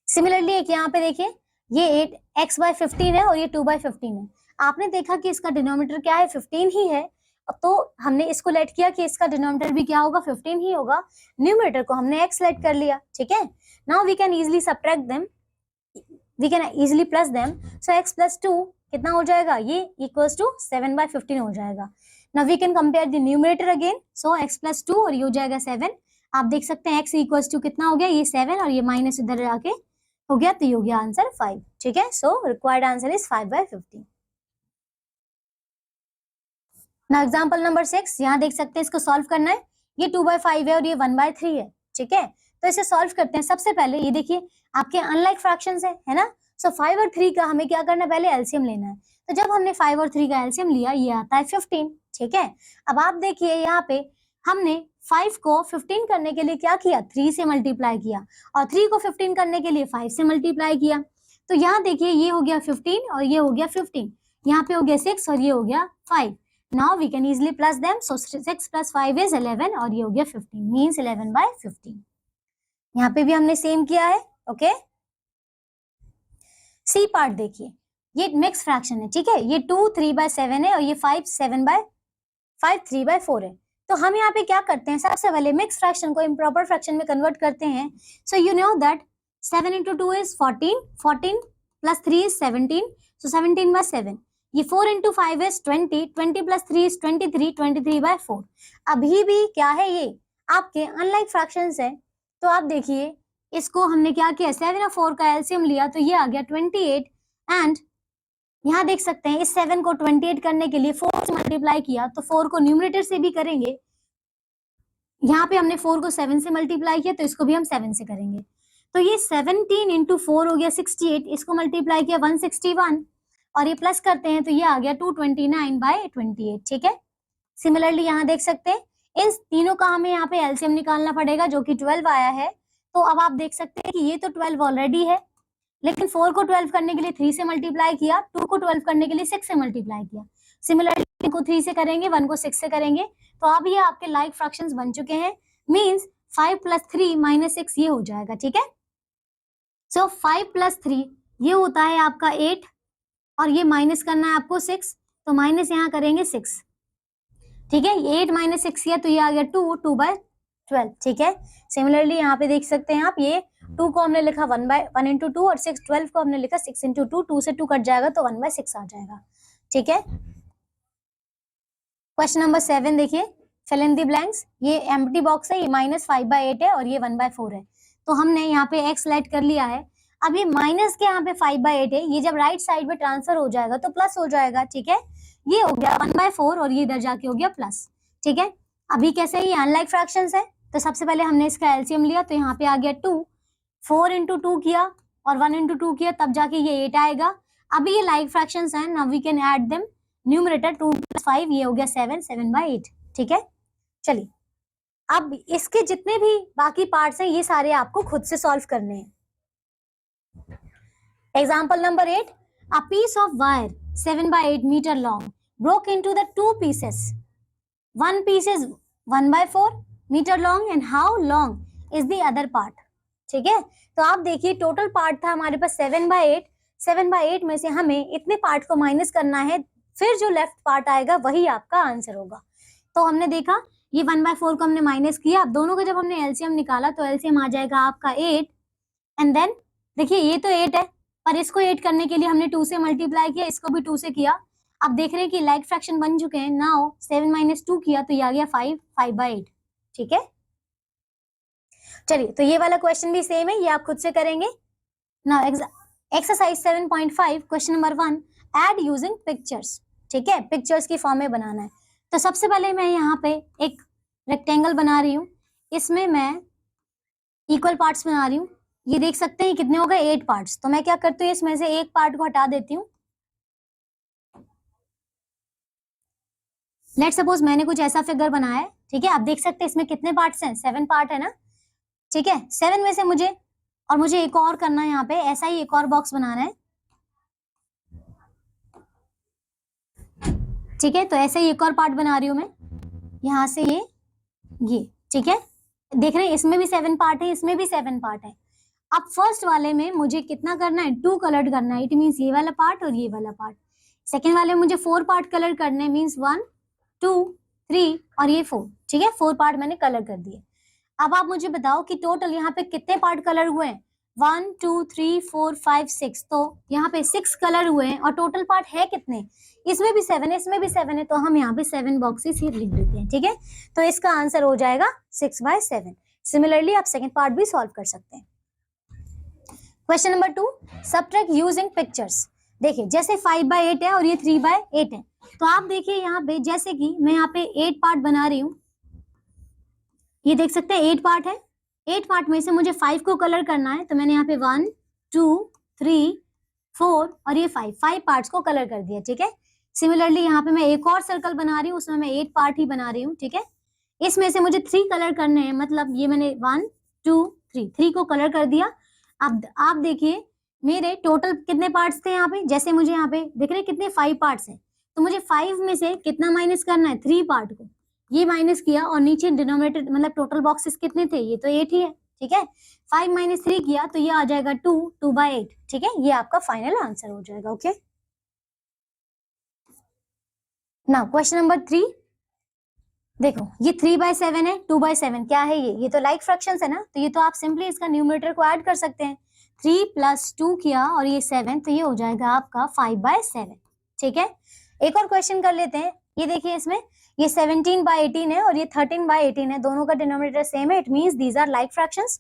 Similarly एक यहाँ पे देखिए ये 8x/15 है और ये 2/15 है. आपने देखा कि इसका डिनोमिनेटर क्या है, 15 ही है, तो हमने इसको लेट किया कि इसका डिनोमिनेटर भी क्या होगा, 15 ही होगा. न्यूमरेटर को हमने x लेट कर लिया. ठीक है. Now we can easily subtract them, we can easily plus them. So x + 2 कितना हो जाएगा, ये इक्वल्स टू 7/15 हो जाएगा। Now we can compare the numerator again, so x plus 2 और ये हो जाएगा 7। आप देख सकते हैं x इक्वल्स टू कितना हो गया, ये 7 और ये माइनस इधर आके हो गया, तो ये हो गया आंसर 5। ठीक है, so required answer is 5/15। Now example number 6, यहाँ देख सकते हैं, इसको सॉल्व करना है। ये 2/5 है और ये 1/3 है। ठीक है, तो इसे सॉल्व करते हैं। सबसे पहले ये देखिए आपके अनलाइक फ्रैक्शंस है ना, सो 5 और 3 का हमें क्या करना है, पहले एलसीएम लेना है। तो जब हमने 5 और 3 का एलसीएम लिया, ये आता है 15। ठीक है, अब आप देखिए यहाँ पे हमने 5 को 15 करने के लिए क्या किया, 3 से मल्टीप्लाई किया, और 3 को 15 करने के लिए 5 से मल्टीप्लाई किया। तो यहाँ देखिए ये हो गया 15 और ये हो गया 15, यहाँ पे हो गया 6 और ये हो गया 5। Now we can easily plus them. So 6 plus 5 is 11 और ये हो गया 15, means 11/15। यहाँ पे भी हमने सेम किया है। ओके, सी पार्ट देखिए, ये मिक्स फ्रैक्शन है। ठीक है, ये 2 3/7 है और ये 5 7/5 3/4 है। तो हम यहाँ पे क्या करते हैं, सबसे पहले मिक्स फ्रैक्शन को इम्प्रॉपर फ्रैक्शन में कन्वर्ट करते हैं। So you know that 7 into 2 is 14, 14 plus 3 is 17, so 17/7। ये 4 into 5 is 20, 20 plus 3 is 23, 23/4। अभी भी क्या है, ये आपके अनलाइक फ्रैक्शंस है। तो आप देखिए इसको हमने क्या किया, 7 और 4 का एलसीएम लिया, तो ये आ गया 28। एंड यहाँ देख सकते हैं इस 7 को 28 करने के लिए 4 से मल्टीप्लाई किया, तो 4 को न्यूमरेटर से भी करेंगे। यहाँ पे हमने 4 को 7 से मल्टीप्लाई किया, तो इसको भी हम 7 से करेंगे। तो ये 17 into 4 हो गया 68, इसको मल्टीप्लाई किया 161, और ये प्लस करते हैं तो ये आ गया 229/28। ठीक है, सिमिलरली यहाँ देख सकते हैं इन तीनों का हमें यहाँ पे एलसीएम निकालना पड़ेगा, जो कि 12 आया है। तो अब आप देख सकते हैं कि ये तो 12 ऑलरेडी है, लेकिन 4 को 12 करने के लिए 3 से मल्टीप्लाई किया, 2 को 12 करने के लिए 6 से मल्टीप्लाई किया। सिमिलरली को 3 से करेंगे, 1 को 6 से करेंगे, तो अब ये आपके लाइक फ्रैक्शंस बन चुके हैं। मींस 5 + 3 - 6 ये हो जाएगा। ठीक है, सो 5 + 3 ये होता है आपका 8, और ये माइनस करना है आपको 6, तो माइनस यहाँ करेंगे 6। ठीक है, 8 - 6 किया तो ये आ गया 2/12। ठीक है, सिमिलरली यहाँ पे देख सकते हैं आप, ये 2 को हमने लिखा 1 into 2 और 6 12 को हमने लिखा 6 into 2, 2 से 2 कट जाएगा तो 1/6 आ जाएगा। ठीक है, क्वेश्चन नंबर 7 देखिए, फिल इन द ब्लैंक्स। ये एम्प्टी बॉक्स है, ये -5/8 है और ये 1/4 है। तो हमने यहाँ पे x लेट कर लिया है। अब ये माइनस के यहाँ पे 5/8 है, ये जब राइट साइड में ट्रांसफर हो जाएगा तो प्लस हो जाएगा। ठीक है, ये हो गया 1/4 और ये इधर जाके हो गया प्लस। ठीक है, अभी कैसे, ये अनलाइक फ्रैक्शंस है, तो सबसे पहले हमने इसका एलसीएम लिया, तो यहाँ पे आ गया 2, 4 into 2 किया और 1 into 2 किया, तब जाके ये 8 आएगा। अभी ये लाइक फ्रैक्शंस हैं, now we can add them. Numerator 2 + 5 ये हो गया 7, 7/8। ठीक है, चलिए अब इसके जितने भी बाकी पार्ट्स हैं ये सारे आपको खुद से सॉल्व करने हैं। Example number 8, a piece of wire 7/8 meter long broke into the 2 pieces. One piece is 1/4 meter long and how long is the other part? ठीक है, तो आप देखिए टोटल पार्ट था हमारे पास 7/8, 7/8 में से हमें इतने पार्ट को माइनस करना है, फिर जो लेफ्ट पार्ट आएगा वही आपका आंसर होगा। तो हमने देखा ये 1/4 को हमने माइनस किया, अब दोनों का जब हमने एलसीएम निकाला तो एलसीएम आ जाएगा आपका 8, एंड देन देखिए ये तो 8 है, पर इसको 8 करने के लिए हमने 2 से मल्टीप्लाई किया, इसको भी 2 से किया। अब देख रहे हैं कि लाइक फ्रैक्शन बन चुके हैं। नाउ 7 - 2 किया तो ये आ गया 5, 5/8। ठीक है, चलिए तो ये वाला क्वेश्चन भी सेम है, ये आप खुद से करेंगे। Now exercise 7.5 question number 1, add using pictures. ठीक है, पिक्चर्स की फॉर्म में बनाना है। तो सबसे पहले मैं यहाँ पे एक रेक्टेंगल बना रही हूँ, इसमें मैं इक्वल पार्ट्स बना रही हूँ। ये देख सकते हैं कितने हो गए, 8 पार्ट्स। तो मैं क्या करती हूँ, इसमें से एक पार्ट को हटा देती हूँ। लेट सपोज मैंने कुछ ऐसा फिगर बनाया है। ठीक है, आप देख सकते हैं इसमें कितने पार्ट्स हैं, 7 पार्ट है ना। ठीक है, 7 में से मुझे एक और करना है, यहाँ पे ऐसा ही एक और बॉक्स बनाना है। ठीक है, तो ऐसे ही एक और पार्ट बना रही हूँ मैं, यहाँ से ये। ठीक है, देख रहे हैं इसमें भी 7 पार्ट है, इसमें भी 7 पार्ट है। अब फर्स्ट वाले में मुझे कितना करना है, 2 कलर करना है, इट मीन्स ये वाला पार्ट और ये वाला पार्ट। सेकेंड वाले में मुझे 4 पार्ट कलर करने, मीन्स 1 2 3 और ये 4। ठीक है, 4 पार्ट मैंने कलर कर दिए। अब आप मुझे बताओ कि टोटल यहाँ पे कितने पार्ट कलर हुए हैं। 1 2 3 4 5 6, तो यहाँ पे 6 कलर हुए हैं और टोटल पार्ट है कितने, इसमें भी 7 है, इसमें भी 7 है, तो हम यहाँ पे 7 बॉक्सेस ही लिख देते हैं, ठीक है। तो इसका आंसर हो जाएगा 6/7। सिमिलरली आप सेकंड पार्ट भी सॉल्व कर सकते हैं। Question number 2, subtract using pictures. देखिए जैसे 5/8 है और ये 3/8 है, तो आप देखिए यहाँ पे जैसे कि मैं यहाँ पे 8 पार्ट बना रही हूँ, ये देख सकते हैं 8 पार्ट है, 8 पार्ट में से मुझे 5 को कलर करना है, तो मैंने यहाँ पे 1 2 3 4 और ये 5 पार्ट्स को कलर कर दिया, ठीक है। सिमिलरली यहाँ पे मैं एक और सर्कल बना रही हूँ, उसमें मैं 8 पार्ट ही बना रही हूँ, ठीक है। इसमें से मुझे 3 कलर करने हैं, मतलब ये मैंने 1 2 3 को कलर कर दिया। अब आप देखिए मेरे टोटल कितने पार्ट्स थे यहाँ पे, जैसे मुझे यहाँ पे दिख रहे कितने 5 पार्ट्स हैं, तो मुझे 5 में से कितना माइनस करना है, 3 पार्ट को, ये माइनस किया और नीचे डिनोमिनेटर मतलब टोटल बॉक्सेस कितने थे, ये तो 8 ही है, ठीक है। 5 - 3 किया तो ये आ जाएगा 2/8, ठीक है। ये आपका फाइनल आंसर हो जाएगा, ओके। नाउ क्वेश्चन नंबर 3, देखो ये 3/7 है, 2/7 क्या है, ये तो लाइक फ्रैक्शंस है ना, तो ये तो आप सिंपली इसका न्यूमरेटर को ऐड कर सकते हैं। 3 + 2 किया और ये 7, तो ये हो जाएगा आपका 5/7, ठीक है। एक और क्वेश्चन कर लेते हैं, ये देखिए इसमें ये 17/18 है और ये 13/18 है, दोनों का डिनोमिनेटर सेम है, it means these are like fractions.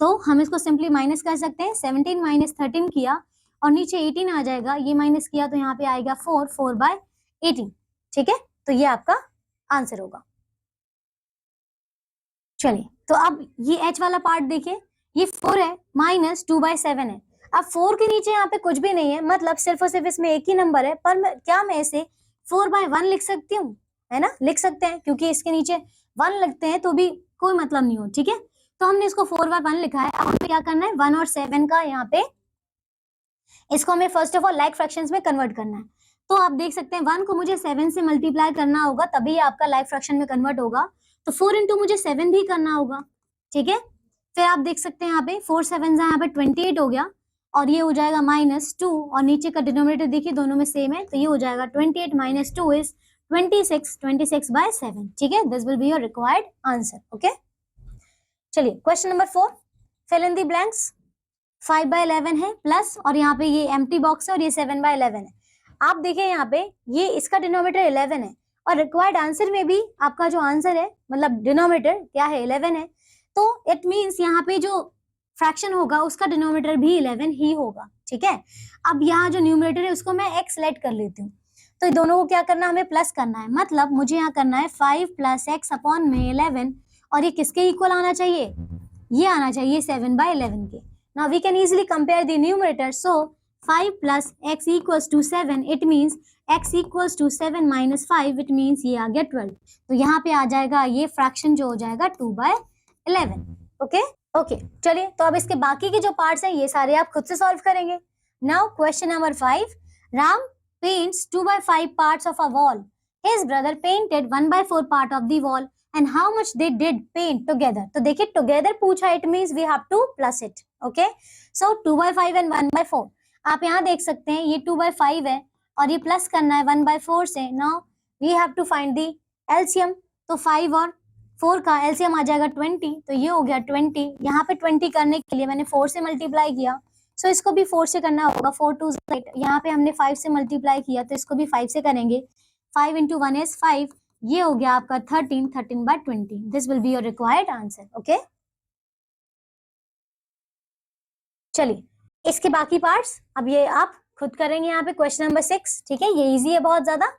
तो हम इसको सिंपली माइनस कर सकते हैं, 17 - 13 किया और नीचे 18 आ जाएगा, ये माइनस किया तो यहाँ पे आएगा 4/18, ठीक है। तो ये आपका आंसर होगा। चलिए तो अब ये h वाला पार्ट देखिए, ये 4 है माइनस 2/7 है। अब 4 के नीचे यहाँ पे कुछ भी नहीं है, मतलब सिर्फ और सिर्फ इसमें एक ही नंबर है, पर क्या मैं इसे 4/1 लिख सकती हूँ, है ना, लिख सकते हैं, क्योंकि इसके नीचे 1 लगते हैं तो भी कोई मतलब नहीं हो, ठीक है। तो हमने इसको 4/1 लिखा है। अब हमें क्या करना है, 1 और 7 का यहाँ पे इसको हमें first of all like fractions में कन्वर्ट करना है। तो आप देख सकते हैं 1 को मुझे 7 से मल्टीप्लाई करना होगा, तभी आपका लाइक फ्रैक्शन में कन्वर्ट होगा। तो 4 × मुझे 7 भी करना होगा, ठीक है। फिर आप देख सकते हैं यहाँ पे 4 7 यहाँ पे 28 हो गया और ये हो जाएगा -2 और नीचे का डिनोमिनेटर देखिए दोनों में सेम है, तो ये हो जाएगा 28 - 2 इज 26/7, ठीक है। This will be your required answer, okay. चलिए question number 4, fill in the blanks. 5/11 है प्लस और यहाँ पे ये एम्प्टी बॉक्स है और ये 7/11 है। आप देखिए यहाँ पे ये इसका डिनोमिनेटर 11 है और रिक्वायर्ड आंसर में भी आपका जो आंसर है मतलब डिनोमिनेटर क्या है, 11 है, तो इट मींस यहाँ पे जो फ्रैक्शन होगा उसका डिनोमिनेटर भी 11 ही होगा, ठीक है। अब यहाँ जो न्यूमरेटर है उसको मैं x लेट कर लेती हूँ, तो दोनों को क्या करना है, हमें प्लस करना है, मतलब मुझे यहाँ करना है 5 + x/11 और ये किसके इक्वल आना चाहिए, ये आना चाहिए 7/11 के। Now we can easily compare the numerator. So 5 + x = 7. It means x = 7 - 5. It means ये आ गया 12. तो यहाँ पे आ जाएगा ये फ्रैक्शन जो हो जाएगा 2/11. ओके ओके, चलिए तो अब इसके बाकी के जो पार्ट्स हैं ये सारे आप खुद से सॉल्व करेंगे। Now question number 5, Ram paints 2/5 parts of a wall. His brother painted 1/4 part of the wall. And how much they did paint together. तो देखिए together पूछा, it means we have to plus it. Okay, so 2/5 and 1/4 आप यहाँ देख सकते हैं, ये 2/5 है और ये प्लस करना है 1/4 से। Now we have to find the LCM. तो 5 और 4 का LCM आ जाएगा 20, तो ये हो गया 20। यहाँ पे 20 करने के लिए मैंने 4 से मल्टीप्लाई किया, सो इसको भी 4 से करना होगा। 4 2 8, यहाँ पे हमने 5 से मल्टीप्लाई किया तो इसको भी 5 से करेंगे। 5 × 1 is 5, ये हो गया आपका 13/20। This will be your required answer, okay. चलिए इसके बाकी पार्ट्स अब ये आप खुद करेंगे यहाँ पे क्वेश्चन नंबर 6, ठीक है, ये इजी है बहुत ज्यादा।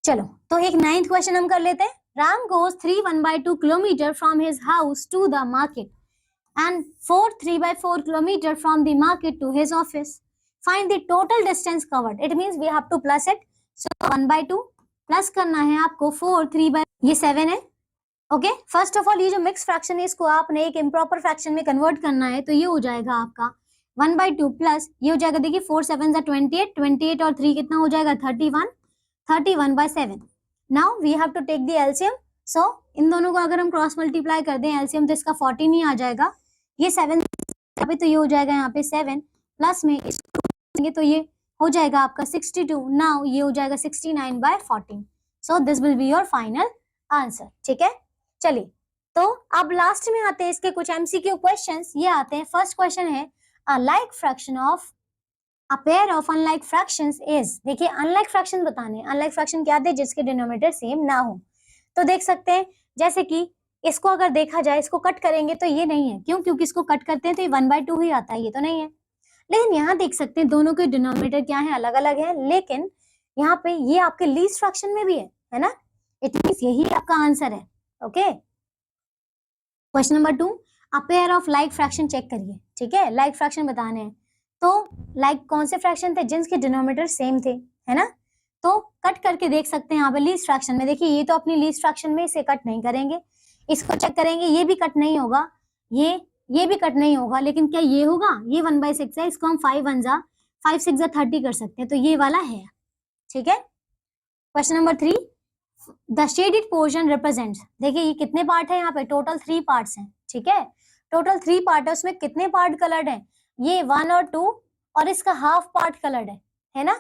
चलो तो एक 9th क्वेश्चन हम कर लेते हैं। राम गोes 3 1/2 kilometre from his house to the market and 4 3/4 kilometer from the market to his office. Find the total distance covered. It means we have to plus it. So 1/2 plus करना है आपको 4 3/, ये 7 है, ओके। फर्स्ट ऑफ ऑल ये जो mix fraction है इसको आपने एक इम्प्रॉपर फ्रैक्शन में कन्वर्ट करना है, तो ये हो जाएगा आपका 1/2 प्लस ये हो जाएगा, देखिए 4 7 28, 28 और 3 कितना हो जाएगा 31, 31/7। Now we have to take the LCM. So इन दोनों को अगर हम क्रॉस मल्टीप्लाई कर दें एलसीएम तो इसका 14 ही आ जाएगा। ये 7 यहाँ पे, तो ये हो जाएगा यहाँ पे 7 प्लस में इसको तो ये हो जाएगा आपका 62। नाउ ये हो जाएगा 69/14। सो this will be your final answer, ठीक है। चलिए तो अब लास्ट में आते हैं इसके कुछ एमसीक्यू क्वेश्चंस। ये आते हैं, फर्स्ट क्वेश्चन है a like fraction of a pair of unlike fractions is. देखिए अनलाइक फ्रैक्शन बताने, अनलाइक फ्रैक्शन क्या थे, जिसके डिनोमिनेटर सेम ना हो। तो देख सकते हैं जैसे कि इसको अगर देखा जाए, इसको कट करेंगे तो ये नहीं है, क्यों, क्योंकि इसको कट करते हैं तो ये 1/2 ही आता है, ये तो नहीं है। लेकिन यहाँ देख सकते हैं दोनों के डिनोमिनेटर क्या है, अलग अलग है, लेकिन यहाँ पे ये आपके लीस्ट फ्रैक्शन में भी है ना, इट मींस यही आपका आंसर है। Okay, question number 2, a pair of like fraction check करिए, ठीक है, लाइक फ्रैक्शन बताने हैं। तो लाइक कौन से फ्रैक्शन थे, जिनके डिनोमिनेटर सेम थे, है ना। तो कट करके देख सकते हैं यहाँ पे लीस्ट फ्रैक्शन में, देखिए ये तो अपनी लीस्ट फ्रैक्शन में, इसे कट नहीं करेंगे, इसको चेक करेंगे, ये भी कट नहीं होगा, ये भी कट नहीं होगा, लेकिन क्या ये होगा, ये 1/6 है, इसको हम 5 1 जा 5 6 जा 30 कर सकते हैं, तो ये वाला है, ठीक है। Question number 3, the shaded portion represents. देखिए ये कितने पार्ट है, यहाँ पे टोटल 3 पार्ट्स हैं, ठीक है, टोटल 3 पार्ट है, उसमें कितने पार्ट कलर्ड है, ये 1 और 2, और इसका हाफ पार्ट कलर्ड है ना।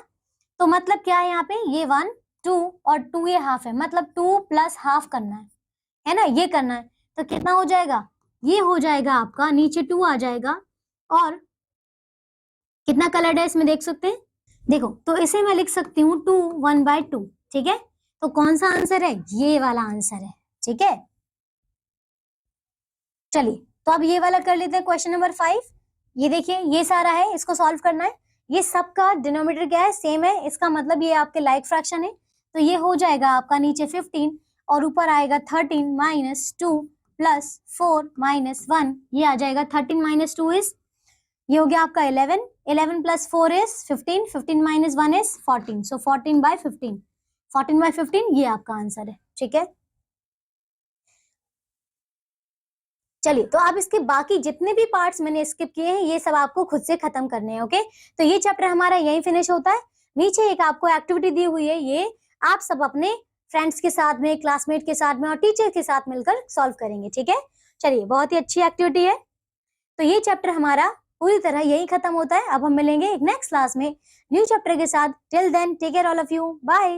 तो मतलब क्या है यहाँ पे, ये 1 2 और 2 ये हाफ है, मतलब 2 प्लस हाफ करना है ना, ये करना है। तो कितना हो जाएगा, ये हो जाएगा आपका, नीचे 2 आ जाएगा, और कितना कलर्ड है इसमें देख सकते हैं, देखो, तो इसे मैं लिख सकती हूँ 2 1/2, ठीक है। तो कौन सा आंसर है, ये वाला आंसर है, ठीक है। चलिए तो अब ये वाला कर लेते हैं, क्वेश्चन नंबर 5। ये देखिए ये सारा है, इसको सॉल्व करना है, ये सबका डिनोमिनेटर क्या है, सेम है, इसका मतलब ये आपके लाइक फ्रैक्शन है, तो ये हो जाएगा आपका नीचे 15 और ऊपर आएगा 13 माइनस 2 प्लस 4 माइनस 1, ये आ जाएगा 13 माइनस 2 इज, ये हो गया आपका 11, 11 प्लस 4 इज 15, 15 माइनस 1 इज 14, सो 14/15, 14/15 ये आपका आंसर है, ठीक है। चलिए तो अब इसके बाकी जितने भी पार्ट्स मैंने स्किप किए हैं, ये सब आपको खुद से खत्म करने हैं। ओके, तो ये चैप्टर हमारा यहीं फिनिश होता है। नीचे एक आपको एक्टिविटी दी हुई है, ये आप सब अपने फ्रेंड्स के साथ में, क्लासमेट के साथ में और टीचर के साथ मिलकर सॉल्व करेंगे, ठीक है। चलिए, बहुत ही अच्छी एक्टिविटी है। तो ये चैप्टर हमारा पूरी तरह यही खत्म होता है। अब हम मिलेंगे एक नेक्स्ट क्लास में न्यू चैप्टर के साथ। Till then take care all of you, bye.